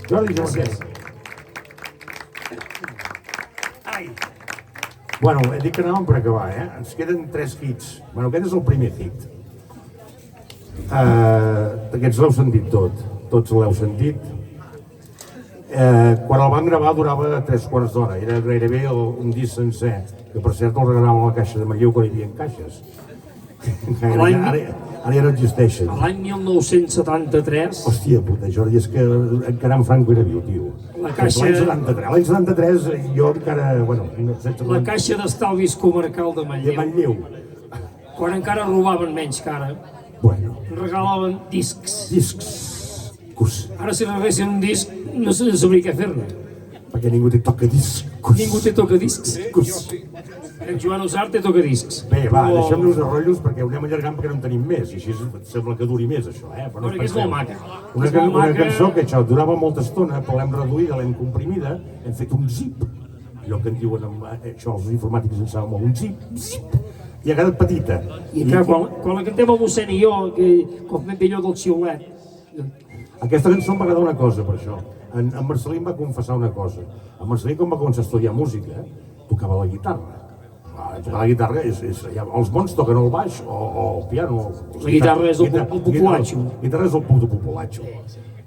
Jordi José. Bueno, he dit que anàvem per acabar, Ens queden 3 hits. Bueno, aquest és el primer hit. Aquests l'heu sentit tots l'heu sentit. Quan el van gravar durava 3 quarts d'hora, era gairebé un disc sencer, que per cert el regalàvem a la caixa de Manlleu quan hi havia caixes. Ara ja no existeixen. L'any 1973... Hòstia puta, Jordi, és que encara en Franco era viu, tio. L'any 73 jo encara, bueno... La caixa d'estalvis comarcal de De Manlleu. quan encara robaven menys que ara, Bueno, regalaven discs. discs. Ara si regalessin un disc no sabria què fer-ne. Perquè ningú te toca discos. Ningú té tocadiscs. En Joan Usart té tocadiscs. Bé, va, deixem-nos de rotllos perquè ho anem allargant perquè no en tenim més, i així sembla que duri més, això, Però no Perquè és molt maca. Una cançó que això durava molta estona, però l'hem reduïda, l'hem comprimida, hem fet un zip, allò que en diuen, això els informàtics en saben molt, un zip, i ha quedat petita. I clar, quan la cantem el mossèn i jo, com ben millor del xiulet, Aquesta cançó em va agradar una cosa, per això. En Marcelí em va confessar una cosa. En Marcelí, quan va començar a estudiar música, tocava la guitarra. Tocar la guitarra els bons toquen el baix o el piano. La guitarra és el populatxo. La guitarra és el puto populatxo.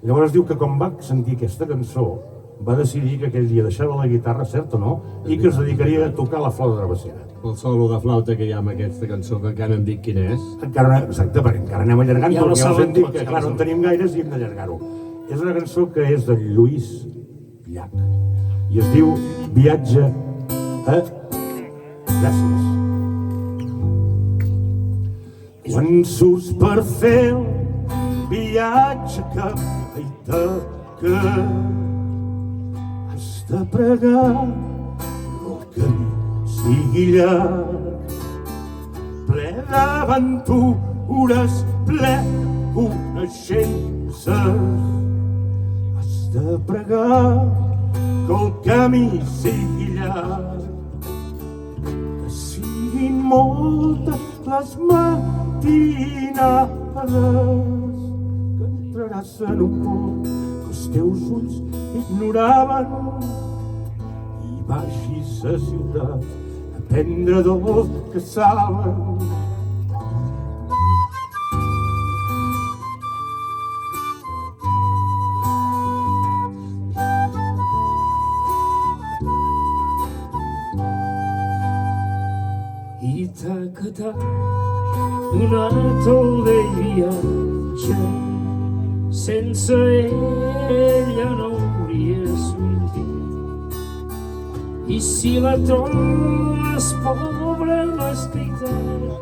Llavors diu que quan va sentir aquesta cançó va decidir que aquell dia deixava la guitarra, cert o no, i que es dedicaria a tocar la flauta travessera. El solo de flauta que hi ha amb aquesta cançó, que encara em dic quin és. Exacte, perquè encara anem allargant, Ja la perquè ja us saben hem dit tots, que ja clar, la no en tenim gaires i hem d'allargar-ho. És una cançó que és de Lluís Llach i es diu Viatge a... Gràcies. Quan surts per fer el viatge cap a Ítaca, has de pregar el camí sigui llarg, ple d'aventures, ple coneixences. Has de pregar que el camí sigui llarg, que siguin moltes les matinades, que entraràs en un món que els teus ulls ignoraven i vagis a ciutat a prendre del que saben. Ítaca donat el vell viatge, sense ella no hauria sortit. I si la trobes pobra l'escritat,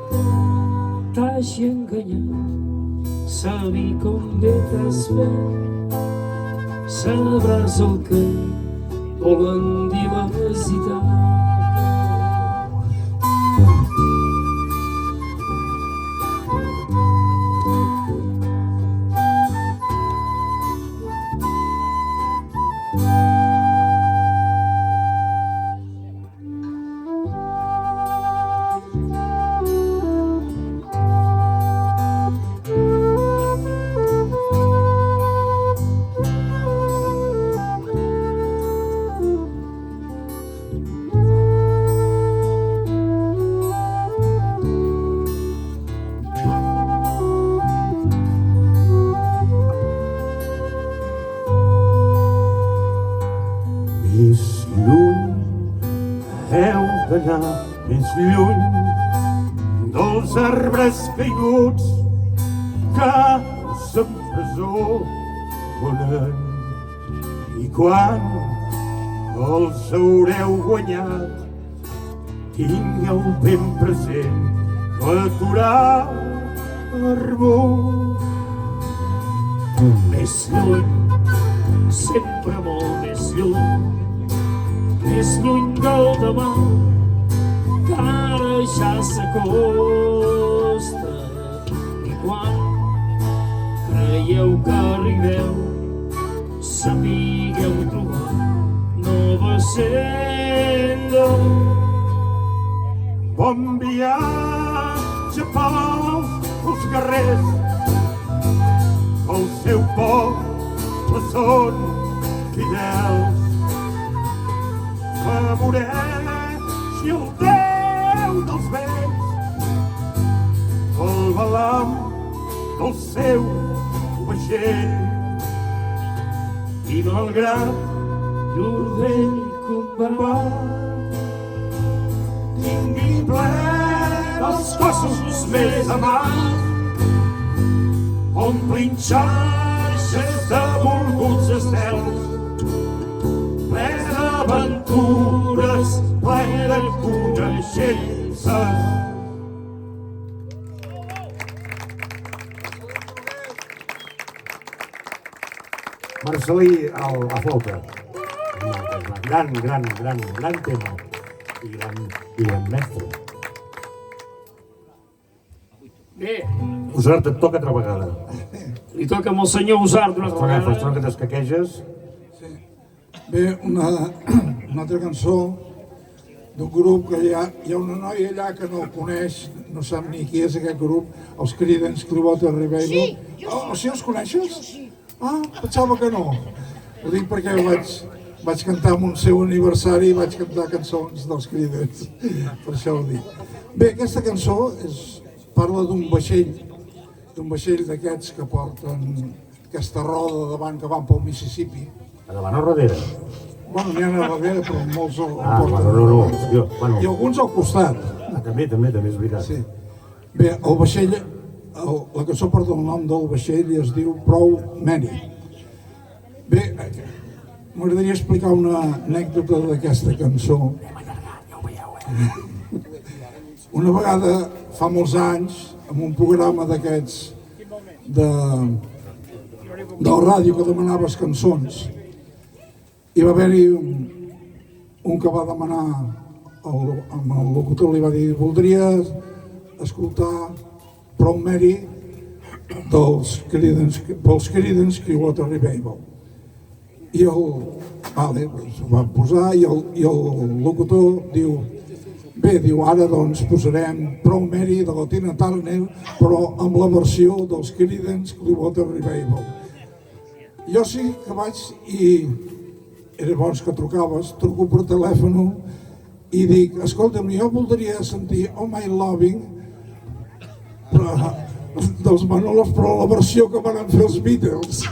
t'hagi enganyat, sabi com bé t'has fet, sabràs el que volen dir les Ítaques. Més lluny heu d'anar, més lluny dels arbres caiguts casa presó i quan els haureu guanyat tingueu ben present aturar arbor. Més lluny, sempre molt més lluny del demà, que ara ja s'acosta. I quan creieu que arribeu, sapigueu trobar nova senda. Bon viatge pels carrers, el seu poble són fidels. Favoreixi el Déu dels vents, el balam del seu vaixell. I malgrat llur vell combat, Tingui ple els cossos més amants, omplin xarxes de volguts estels, ple d'aventures, ple de coneixences. Marcelí a flauta. Gran tema i gran mestre. bé, Usart, et toca altra vegada. li toca amb el senyor Usart una altra Agafes, vegada. troca t'escaqueges. Bé, una altra cançó d'un grup que hi ha una noia allà que no el coneix, no sap ni qui és aquest grup, els Creedence Clearwater Revival. Sí, oh, sí, els coneixes? Ah, pensava que no. Ho dic perquè vaig cantar en un seu aniversari i vaig cantar cançons dels Creedence, per això ho dic. Bé, aquesta cançó parla d'un vaixell d'aquests que porten aquesta roda davant que van pel Mississippi. A davant o darrere? Bueno, n'hi ha a darrere, però molts el porten. No. I alguns al costat. També és veritat. Sí. Bé, el vaixell, la cançó porta el nom del vaixell i es diu Proud Mary. Bé, m'agradaria explicar una anècdota d'aquesta cançó. Una vegada, fa molts anys, en un programa d'aquests de ràdio que demanaves cançons, hi va haver-hi un que va demanar, el locutor li va dir: voldria escoltar Proud Mary pels Creedence Clearwater Revival. I ho va posar i el locutor diu: bé, ara doncs posarem Proud Mary de la Tina Turner, però amb la versió dels Creedence Clearwater Revival. Jo sí que vaig, i era bons que trucaves, truco per telèfon i dic: escolta'm, jo voldria sentir Oh My Loving dels Manolos, però la versió que van fer els Beatles.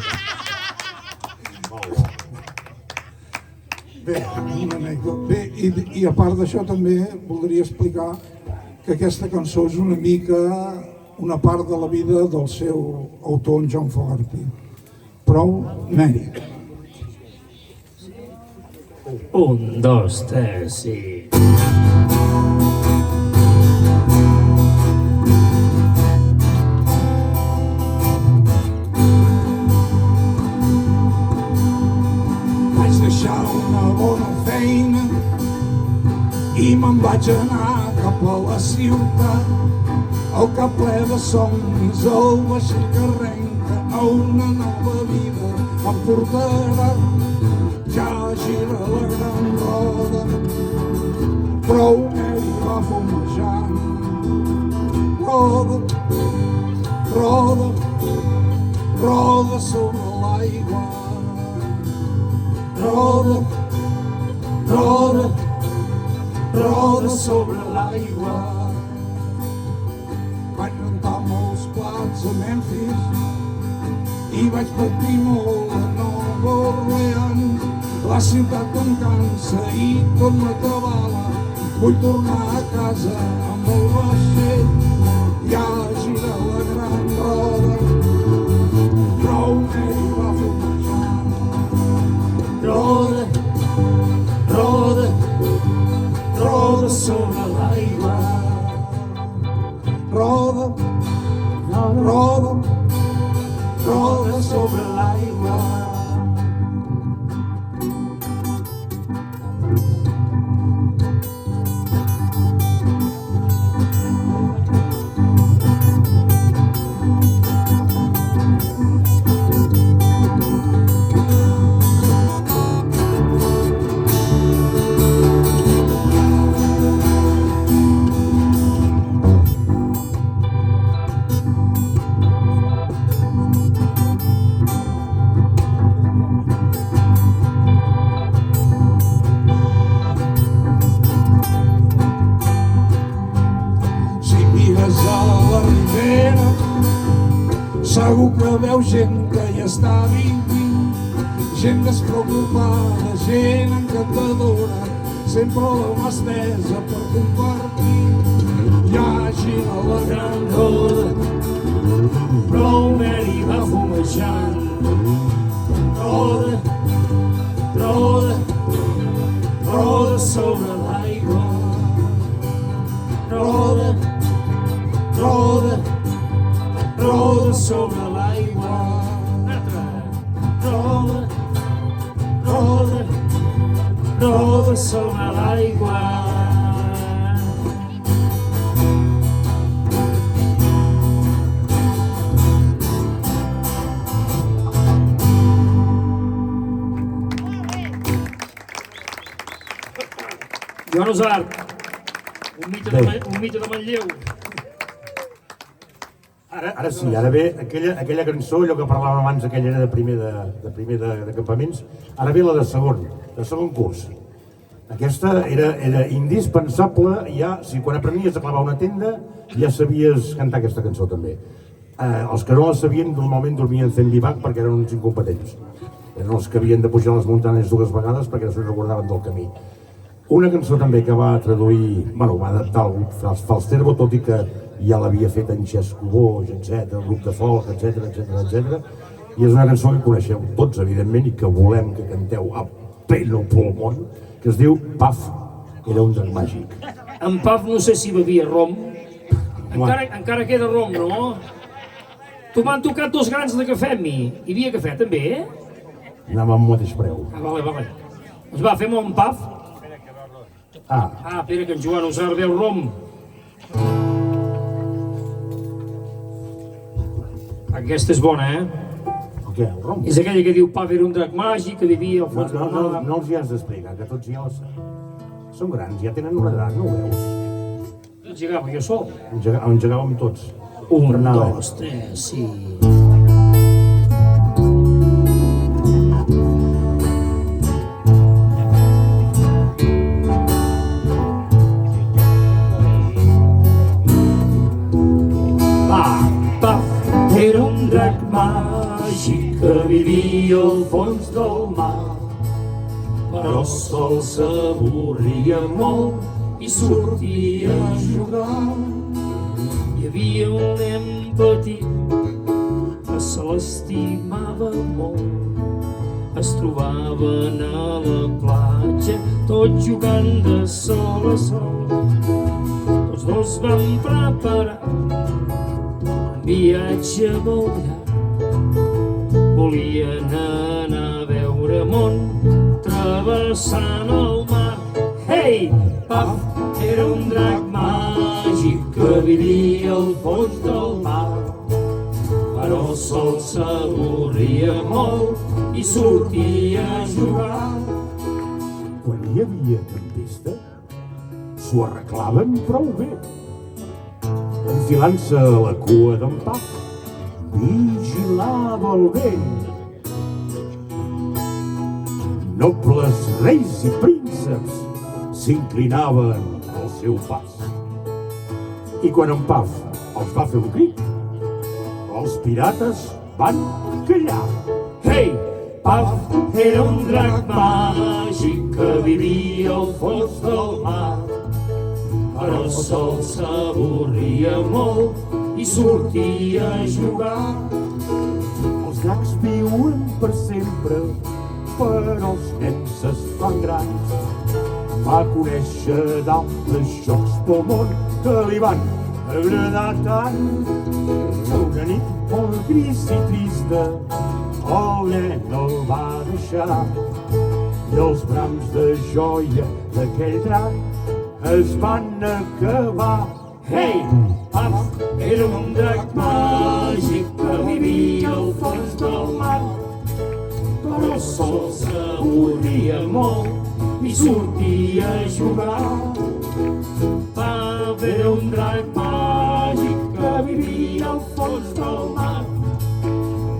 Bé, una anècdota. Bé, i a part d'això també voldria explicar que aquesta cançó és una mica una part de la vida del seu autor, en John Fogerty. Proud Mary. 1, 2, 3, sí. Vaig deixar una bona feina i me'n vaig anar cap a la ciutat. El cap ple de somnis, el vaixell que arrenca a una nova vida em portarà. Ja gira la gran roda, Proud Mary va fumejant. Roda, roda, roda sobre l'aigua. Roda, roda, roda sobre l'aigua. Vaig rentar molts plats a Memphis i vaig patir molt a Nova Orleans. La ciutat em cansa i tot m'atabala. Vull tornar a casa amb el vaixell. Ja gira la gran roda, que veu gent que hi està vivint, gent despreocupada, gent encantadora, sempre la mà estesa per compartir. Hi ha gent a la gran roda, Prou Mary va fumejant. Roda, roda, roda sobre l'aigua. Roda, roda, roda sobre l'aigua. Roda, roda, roda sobre l'aigua. Joan Usart, un mite de Manlleu. Ara sí, ara ve aquella cançó, allò que parlàvem abans, aquella era de primer de campaments, ara ve la de segon curs. Aquesta era indispensable, ja, si quan aprenies a clavar una tenda, ja sabies cantar aquesta cançó també. Els que no la sabien normalment dormien fent bivac perquè eren uns incompetents. Eren els que havien de pujar les muntanyes 2 vegades perquè no se'n recordaven del camí. Una cançó també que va traduir, bueno, va adaptar els Falsterbo, tot i que ja l'havia fet en Xesco Boix, etc., el grup de folk, etc. I és una cançó que coneixeu tots, evidentment, i que volem que canteu a pleno pulmón, que es diu Paf, era un drac màgic. En Paf no sé si bevia rom. Encara queda rom, no? Tu m'han tocat 2 grans de cafè amb mi. Hi havia cafè també, Anava amb el mateix preu. Vale. Doncs va, fem un Paf. Espera, que en Joan Usart veu rom. Aquesta és bona, Què, el rom? És aquella que diu Paf era un drac màgic que vivia al fons del mar. No els hi has d'explicar, que tots ja la saben. Són grans, ja tenen una edat, no ho veus? Engegava jo sol. Engegàvem tots. 1, 2, 3, sí. Era un drac màgic que vivia al fons del mar, però sol s'avorria molt i sortia a jugar. Hi havia un nen petit que se l'estimava molt. Es trobaven a la platja, tots jugant de sol a sol. Tots dos van preparar viatge molt llarg. Volien anar a veure món travessant el mar. Hey! Paf era un drac màgic que vivia al fons del mar, però sol s'avorria molt i sortia a jugar. Quan hi havia tempesta, s'ho arreglaven prou bé. Enfilant-se a la cua d'en Paf, vigilava el vent. Nobles reis i prínceps s'inclinaven al seu pas. I quan en Paf els va fer un crit, els pirates van callar. Hey! Paf era un drac màgic que vivia al fons del mar, però sol s'avorria molt i sortia a jugar. Els dracs viuen per sempre, però els nens es fan grans. Va conèixer d'altres jocs pel món que li van agradar tant. Una nit molt gris i trista, el nen el va deixar, i els brams de joia d'aquell drac es van acabar. Hey! Paf era un drac màgic que vivia al fons del mar, però sol s'avorria molt i sortia a jugar. Paf era un drac màgic que vivia al fons del mar,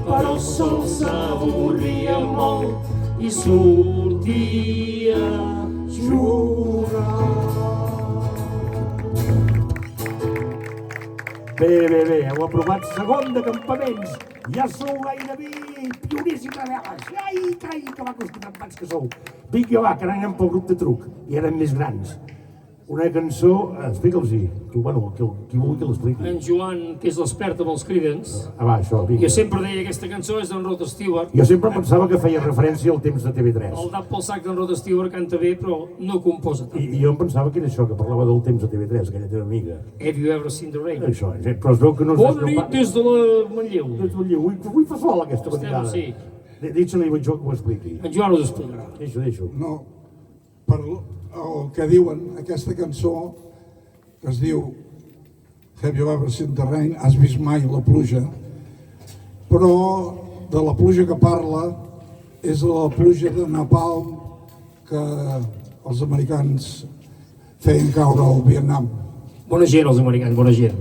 però sol s'avorria molt i sortia a jugar. Bé, heu aprovat segon de campaments. Ja sou gairebé pioners i treballes. Ai, carai, que macos que tampats que sou. Vinga, va, que anem pel grup de truc. I eren més grans. Una cançó, explica'ls-hi. Tu, bueno, qui vulgui que l'expliqui. En Joan, que és l'expert amb els Creedence, Va, això, vinga. jo sempre deia que aquesta cançó és d'en Rod Stewart. Jo sempre pensava que feia referència al temps de TV3. El dat pel sac d'en Rod Stewart canta bé, però no composa tant. I jo em pensava que era això, que parlava del temps de TV3, aquella teva amiga. Have you ever seen the rain? Això, però es veu que no és Bon nit des de la Manlleu. Vull fer sol aquesta matinada. sí. Deixa-li a Jo que ho expliqui. En Joan us explicarà. Deixo. No, per el que diuen, aquesta cançó que es diu Have you ever seen the rain? Has vist mai la pluja? Però de la pluja que parla és la pluja de napalm que els americans feien caure al Vietnam. Bona gent, els americans, bona gent.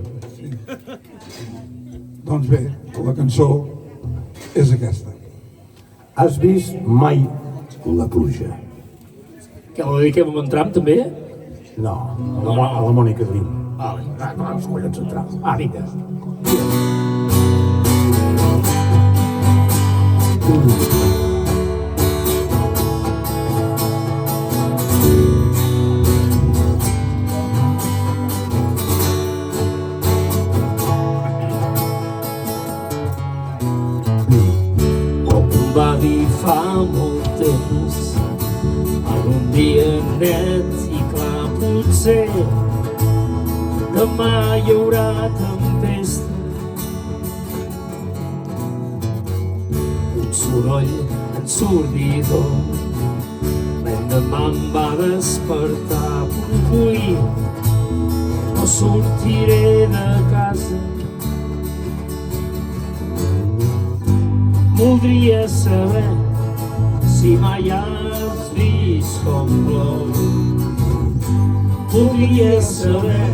Doncs bé, la cançó és aquesta. Has vist mai la pluja? Que la dediquem a en Trump, també? No, a la Mònica Green. Els collons en Trump. Vinga. Va dir fa molt temps, algun dia net i clar potser demà hi haurà tempesta. Un soroll ensordidor, l'endemà em va despertar punt. No sortiré de casa. Voldria saber si mai has vist com plou. Voldria saber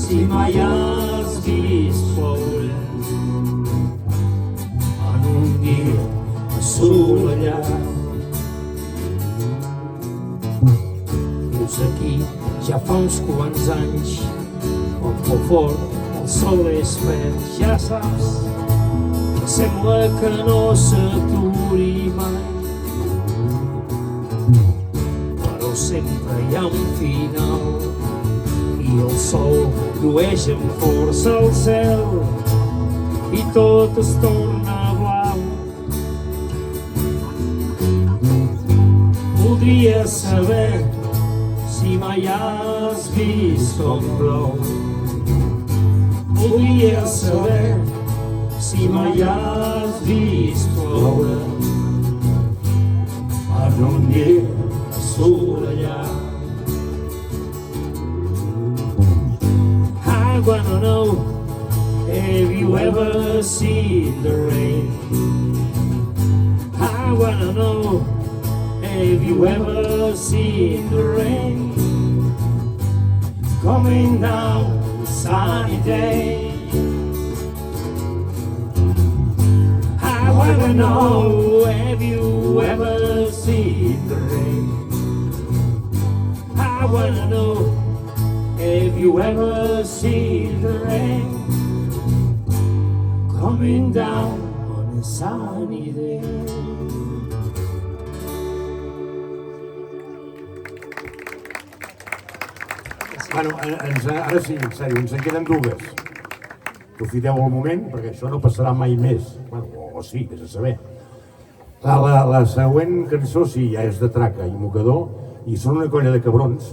si mai has vist ploure en un dia assolellat. Vius aquí ja fa uns quants anys, quan fou fort el sol és fred, ja saps. Sembla que no s'aturi mai, però sempre hi ha un final i el sol llueix amb força al cel i tot es torna blau. Voldria saber si mai has vist com plou. Voldria saber si mai has vist ploure en un dia assolellat. I wanna know, have you ever seen the rain? I wanna know, have you ever seen the rain coming down a sunny day? I wanna know, have you ever seen the rain? I wanna know, have you ever seen the rain coming down on a sunny day? Bueno, ara sí, en sèrio, ens en queden dues. Aprofiteu el moment, perquè això no passarà mai més. Bueno, o sí, vés a saber. La següent cançó, sí, ja és de traca i mocador, i són una colla de cabrons,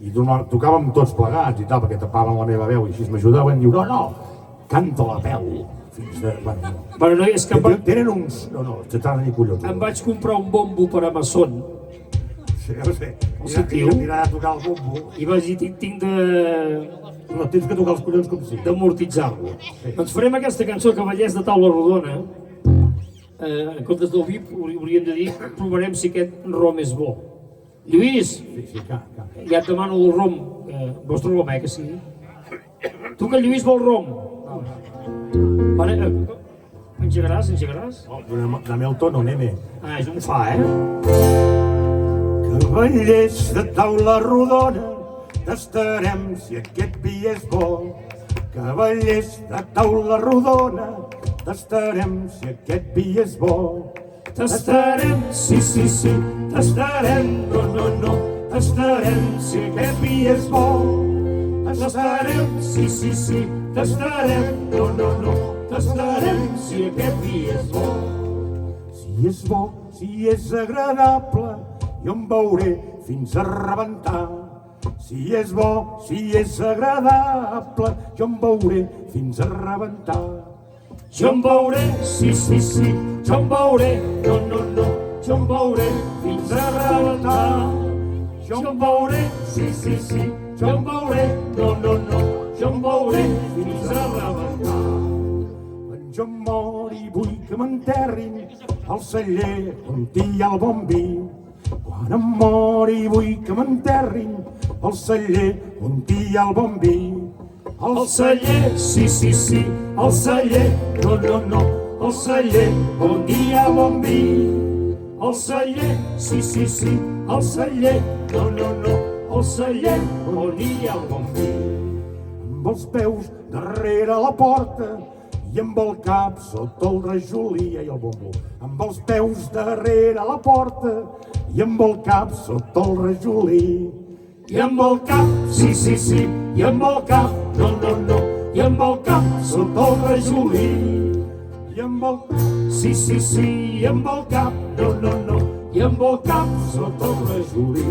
i tocàvem tots plegats i tal, perquè tapaven la meva veu, i així m'ajudaven, i diu, no, canta la veu. Fins de... Bueno, no, és que tenen uns... No, se tarden ni collons. em vaig comprar un bombo per Amazon. Sí, no sé. Anirà a tocar el bombo. I vaig dir, tinc de... No, tens que tocar els collons com sigui. d'amortitzar-lo. Doncs farem aquesta cançó Cavallers de Taula Rodona. En comptes del vi hauríem de dir, provarem si aquest rom és bo. Lluís, Sí, ja et demano el rom. Vostre rom, que sí? Tu que el Lluís vol rom. Vale, engegaràs? Oh, dame el tono, nene. És un fa, Cavallers de taula rodona, tastarem si aquest vi és bo. Cavallers de taula rodona, tastarem si aquest vi és bo. Tastarem, sí, sí, sí, tastarem, no, no, no, tastarem si aquest vi és bo. Tastarem, sí, sí, sí, tastarem, no, no, no, tastarem si aquest vi és bo. Si és bo, si és agradable, jo em veuré fins a rebentar. Si és bo, si és agradable, jo em veuré fins a rebentar. Jo em veuré, sí, sí, sí, jo em veuré, no, no, no, jo em veuré fins a rebentar. Jo em veuré, sí, sí, sí, jo em veuré, no, no, no, jo em veuré fins a rebentar. Quan jo em mori vull que m'enterrin al celler on hi ha el bon vi. Quan em mori vull que m'enterrin al celler on hi ha el bon vi. El celler, sí, sí, sí, el celler, no, no, no, el celler on hi ha bon vi. El celler, sí, sí, sí, el celler, no, no, no, el celler on hi ha bon vi. Amb els peus darrere la porta i amb el cap sota el rajolí i el bombo. Amb els peus darrere la porta i amb el cap sota el rajolí. I amb el cap, sí, sí, sí, i amb el cap, no, no, no, i amb el cap sota el rajolí. I amb el Sí, sí, sí, i amb el cap, no, no, no, i amb el cap sota el rajolí.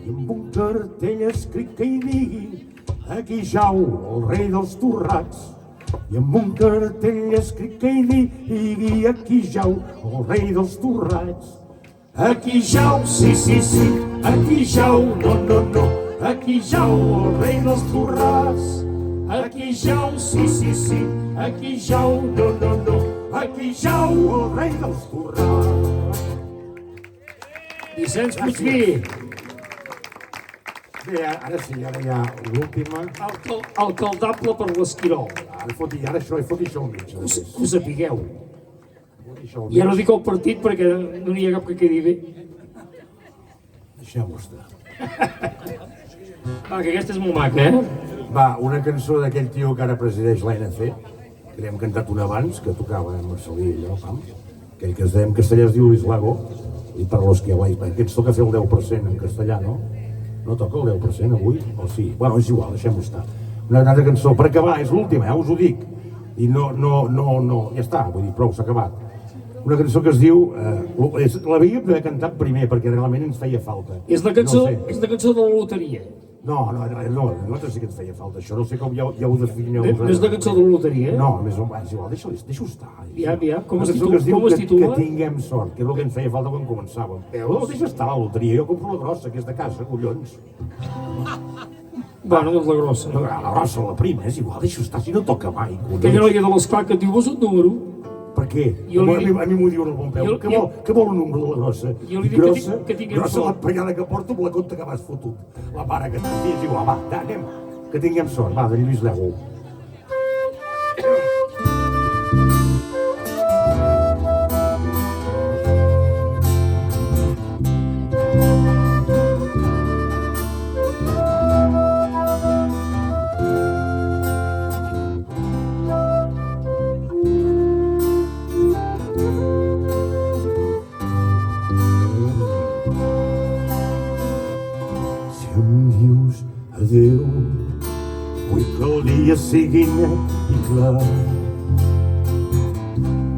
I amb un cartell escrit que hi digui aquí jau el rei dels torrats. I amb un cartell escrit que hi digui aquí jau el rei dels torrats. Aquí jau, sí, sí, sí, aquí jau, no, no, no, aquí jau el rei dels torrats. Aquí jau, sí, sí, sí, aquí jau, no, no, no, aquí jau el rei dels torrats. Vicenç Puigví, Bé, ara sí, ara ja l'última. alcaldable per l'Esquirol, Ara foti això al mig. que ho sapigueu. Foti això al Ja no mig. dic el partit perquè no n'hi ha cap que quedi bé. Deixem-ho estar. Va, que aquesta és molt maca, eh? Va, una cançó d'aquell tio que ara presideix l'ANC, que l'hem cantat una abans, que tocava en Marcelí i allò, pam. Aquell que es deia en castellà es diu Luis Lago, i per los que guai, que ens toca fer el 10% en castellà, no? No toca el 10% avui? O sí? Bueno, és igual, deixem-ho estar. Una altra cançó, per acabar, és l'última, us ho dic. I no, ja està, vull dir, prou, s'ha acabat. Una cançó que es diu, l'havíem d'haver cantat primer, perquè realment ens feia falta. És la cançó, No sé. és la cançó de la loteria. No, nosaltres sí que ens feia falta, això no sé com ja ho defineu. No és la cançó de la loteria? No, a més, és igual, deixa-ho estar. Ja, com Una es cançó titula? que diu Com es titula? Que tinguem sort, que és el que ens feia falta quan començàvem. Deixa estar la loteria, jo compro la grossa, que és de casa, collons. Bueno, doncs la grossa. No, la grossa, la prima, és igual, deixa estar, si no toca mai, Aquella collons. noia de l'esclar que et diu, vols un número? Per què? Jo li- A mi m'ho diuen al bon peu. Jo- Què vol un número de la grossa? Jo li dic que tinguem grossa sort. la pallada que porto amb la conta que m'has fotut. La mare que t'ha dit, és igual, va, anem. Que tinguem sort, va, de Lluís Lego. Si em dius adéu, vull que el dia sigui net i clar,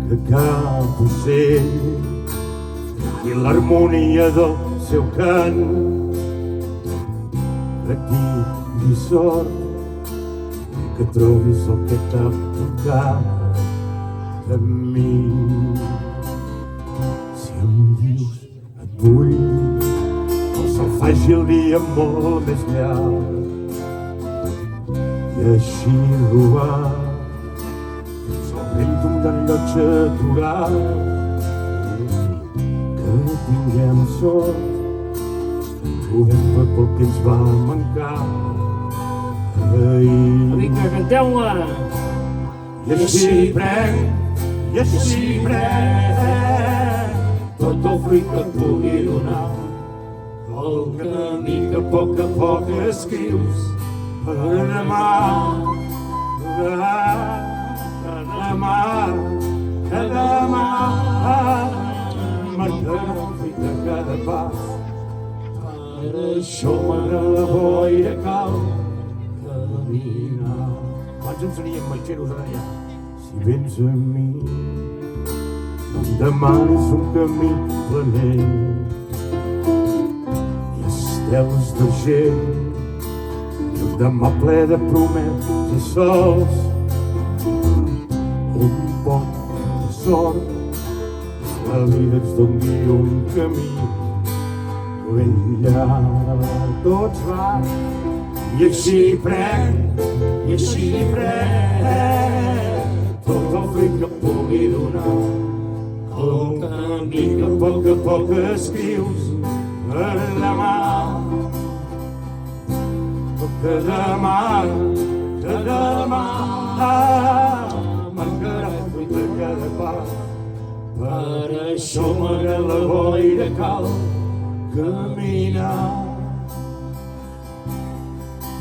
que cap ocell i l'harmonia del seu cant, que tinguis sort i que trobis el que t'ha tocat de mi. Si em dius et vull, el sol faci el dia molt més llarg i així robar el vent d'un rellotge aturat. Que tinguem sort, trobem tot el que ens va mancar ahir. Vinga, canteu-la! I així prenc, i així prenc tot el fruit que et pugui donar. El camí que a poc escrius per demà. m'agrada cada pas. Per això m'agrada la boira cal caminar. Abans ens aniríem matxeros ara ja. Si vens a mi, no em demanis un camí planer i estels d'argent i el demà ple de promeses i sols. Un poc de sort, la vida ens doni un camí ella tots va I així prenc tot el fruit que pugui donar. El camí que a poc escrius per demà. Que demà mancarà el fruit de cada pas. Per això m'agrada la boira cal caminar.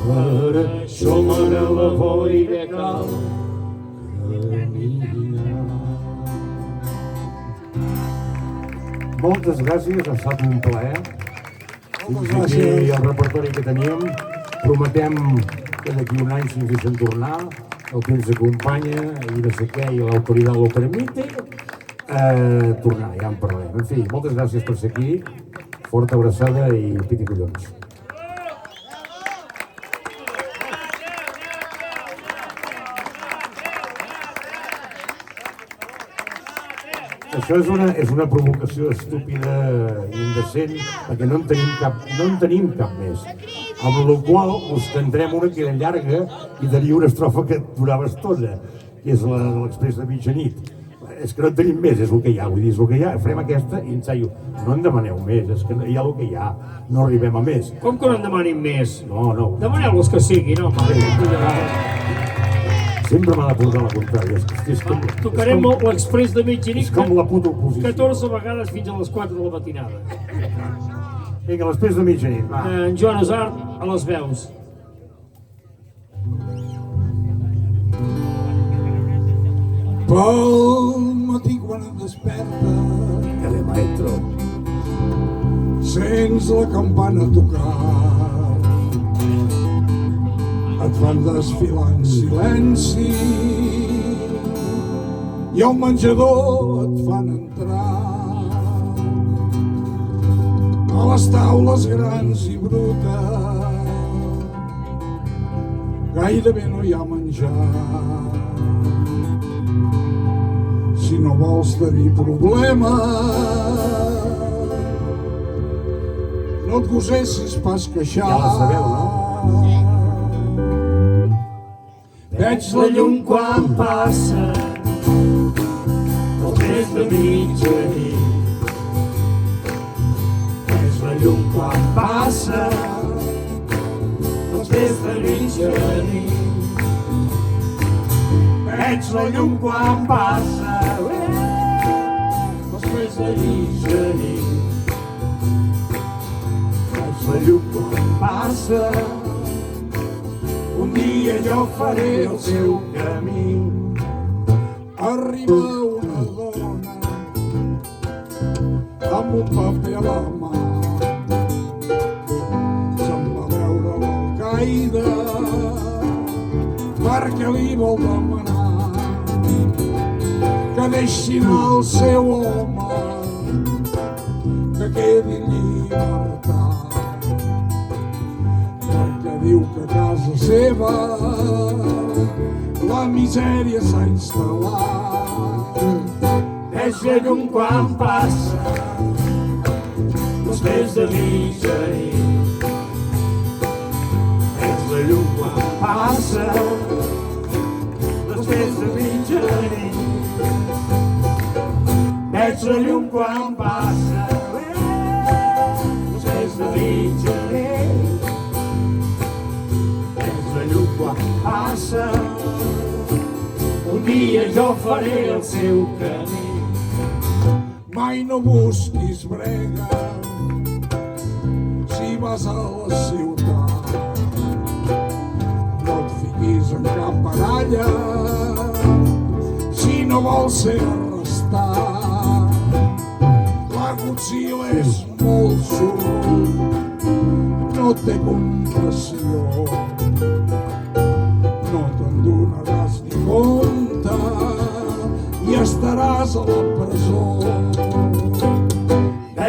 Per això m'agrada la boira cal caminar. Moltes gràcies, ha estat un plaer. Fins aquí el repertori que teníem. Prometem que d'aquí un any, si ens deixen tornar, el que ens acompanya i no sé què, i l'autoritat lo permite, tornar, ja en parlarem. En fi, moltes gràcies per ser aquí. Forta abraçada i piti collons. Això és una provocació estúpida i indecent perquè no en tenim cap més. Amb la qual us cantarem una que era llarga i tenia una estrofa que durava estona, que és la de l'Exprés de mitjanit. És que no en tenim més, és el que hi ha, vull dir, és el que hi ha. Farem aquesta i ensaio. No en demaneu més, és que hi ha el que hi ha, no arribem a més. Com que no en demanin més? No. Demaneu-los que siguin, home. Sempre m'ha de portar la contrària. Tocarem l'Exprés de mitjanit És com la puta oposició. 14 vegades fins a les 4 de la matinada. Vinga, l'Exprés de mitjanit, va. En Joan Osart, a les veus. Pel matí quan et despertes Ele maestro. sents la campana tocar, et fan desfilar en silenci i al menjador et fan entrar a les taules grans i brutes gairebé no hi ha menjar. Si no vols tenir problemes, no et gosessis pas queixar. Ja la sabeu, no? Veig la llum Quan passa el mes de mitjanit, és la llum quan passa el mes de mitjanit. Veig la llum quan passa després de mitjanit. Veig la llum quan passa, un dia jo faré el seu camí. Arriba una dona amb un paper a la mà, se'n va veure l'alcaide perquè li vol demanar que deixin el seu home, que quedi en llibertat, perquè diu que a casa seva la misèria s'ha instal·lat. Veig la llum quan passa després de mitjanit. Veig la llum quan passa després de mitjanit. Veig la llum quan passa després de mitjanit. Veig la llum quan passa, un dia jo faré el seu camí. Mai no busquis brega si vas a la ciutat. No et fiquis en cap baralla si no vol ser arrestat. La Godzilla és molt sord, no té compassió, no te'n donaràs ni compte i estaràs a la presó.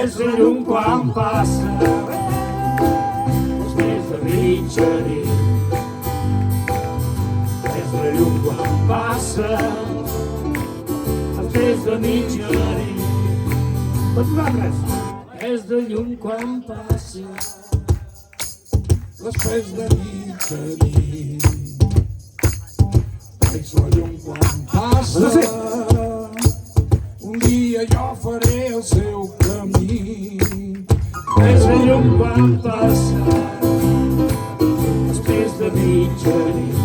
És la llum quan passa després de mitjanit. És la llum quan passa després de mitjanit. Tots vosaltres. És la llum quan passa Després de mitjanit. És la llum quan passa. Un dia jo faré el seu camí. és la llum quan passa després de mitjanit.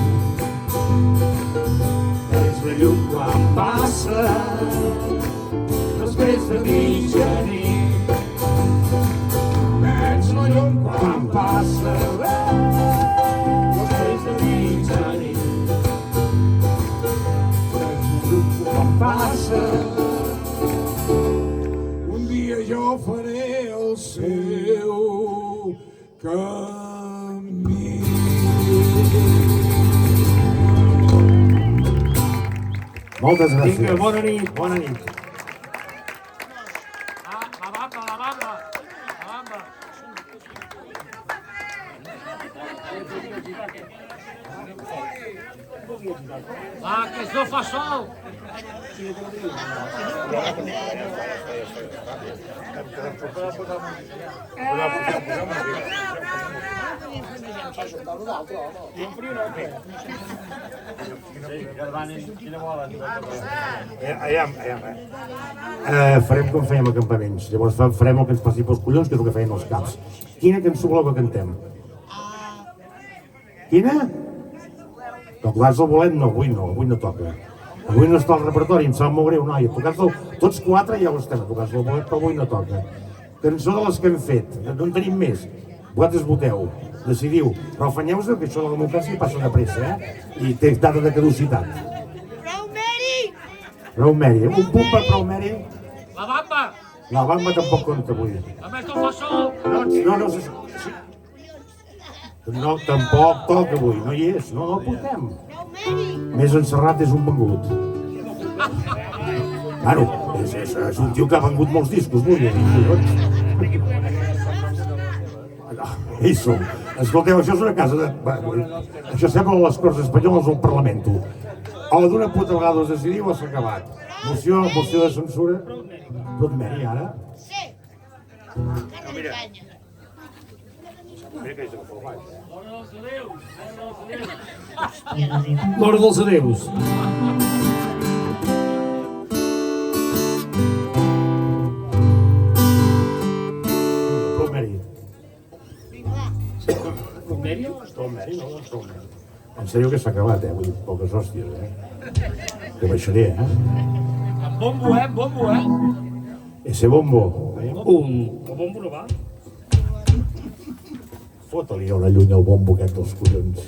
És la llum quan passa després de mitjanit. És la llum quan passa després de mitjanit. Quan passa Un dia jo faré el seu camí. Moltes gràcies. Vinga, bona nit. Bona nit. Que això fa sol! Farem com fèiem a campaments. Llavors farem el que ens passi pels collons, que és el que feien els caps. Quina cançó voleu que cantem? Quina? Tocats del bolet? No, avui no toca. Avui no està al repertori, em sap molt greu, noia. Tots quatre ja ho estem a tocats del bolet, però avui no toca. Cançó de les que hem fet, no en tenim més. Vosaltres voteu, decidiu, però afanyeu-vos que això de la democràcia passa de pressa, I té data de caducitat. Prou Mary, un punt per Prou Mary. La bamba! La bamba tampoc compta avui. A més, no fa sol! No, tampoc toca avui, no hi és, no el portem. Més encerrat és un vengut. Claro, és un tio que ha vengut molts discos, volia dir, collons. Hi som. Escolteu, això és una casa de... Això sembla les Corts Espanyoles o el Parlamento. O d'una puta vegada us decidiu o s'ha acabat. Moció de censura. Tot Mary, ara? Sí. Mira que és el format. L'hora dels adeus. Prou Mary. Com Mary? Prou Mary, no? Prou Mary. En sèrio que s'ha acabat, Vull dir, poques hòsties, Que baixaré, Amb bombo, bombo, Ese bombo. El bombo no va. Fota-li a la lluny el bombo aquest dels collons.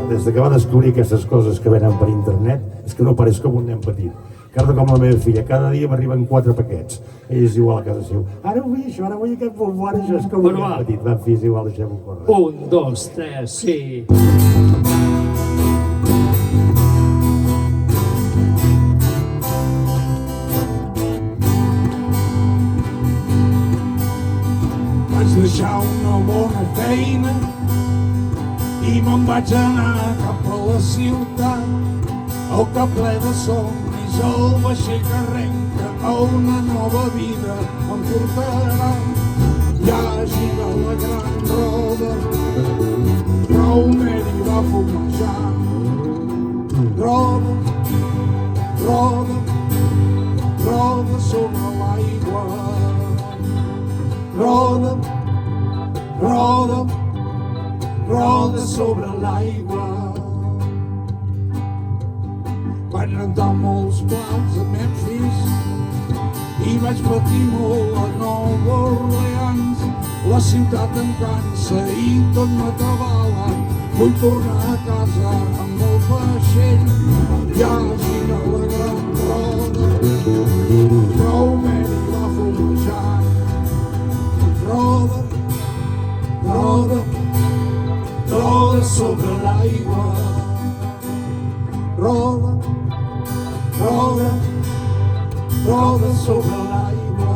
Des que va descobrir aquestes coses que venen per internet, és que no pareix com un nen petit. Cada com la meva filla, cada dia m'arriben 4 paquets. Ell és igual a casa seu. Ara vull això, ara vull aquest bombo, ara això és com un nen petit. Va, en fi, és igual, deixem-ho córrer. 1, 2, 3, sí. Vaig deixar una bona feina i me'n vaig anar cap a la ciutat, el que ple de somnis, el vaixell que arrenca a una nova vida em portarà. Ja gira la gran roda, Prou Mary va fumejant. Roda, roda, roda sobre l'aigua. Roda, roda, roda sobre l'aigua. Vaig rentar molts plats a Memphis i vaig patir molt a Nova Orleans, La ciutat em cansa i tot m'atabala. Vull tornar a casa amb el vaixell. Ja gira la gran roda, prou vent i va fumejant. Roda, roda, roda sobre l'aigua. Roda, roda, roda sobre l'aigua.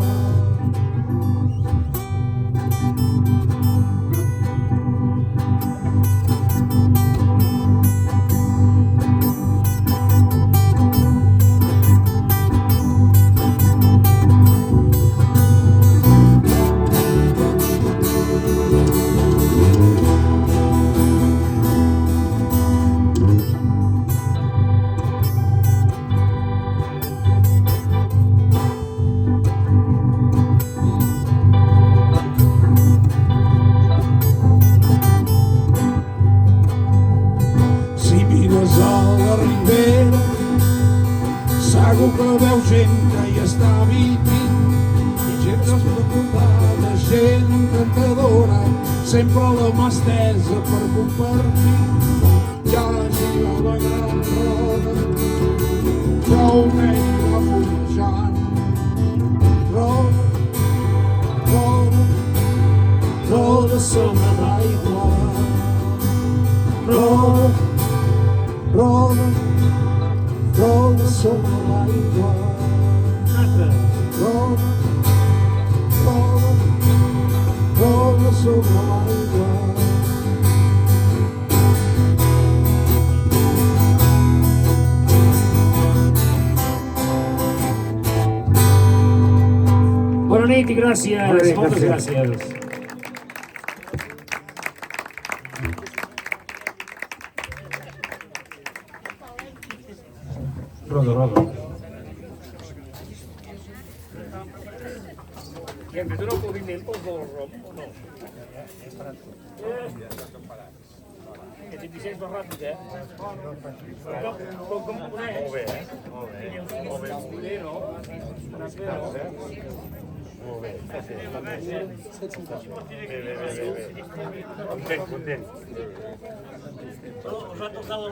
Si mires a la ribera, segur que veus gent que hi està vivint, gent despreocupada, gent encantadora, sempre la mà estesa per compartir. Ja gira la gran roda, prou vent va fumejant. Roda, roda, roda sobre l'aigua. Roda, roda, roda sobre l'aigua. Roda, roda, roda sobre l'aigua. Bona nit i gràcies. Bona nit, Moltes gràcies. gràcies. Roda, roda. I hem fet un aplaudiment pel del rom, o no? Aquest 26 va ràpid, Com ho coneix? Molt bé, Molt bé. Molt bé, no? Anàs bé, no? Molt bé. Bé. Content. Us ha tocat la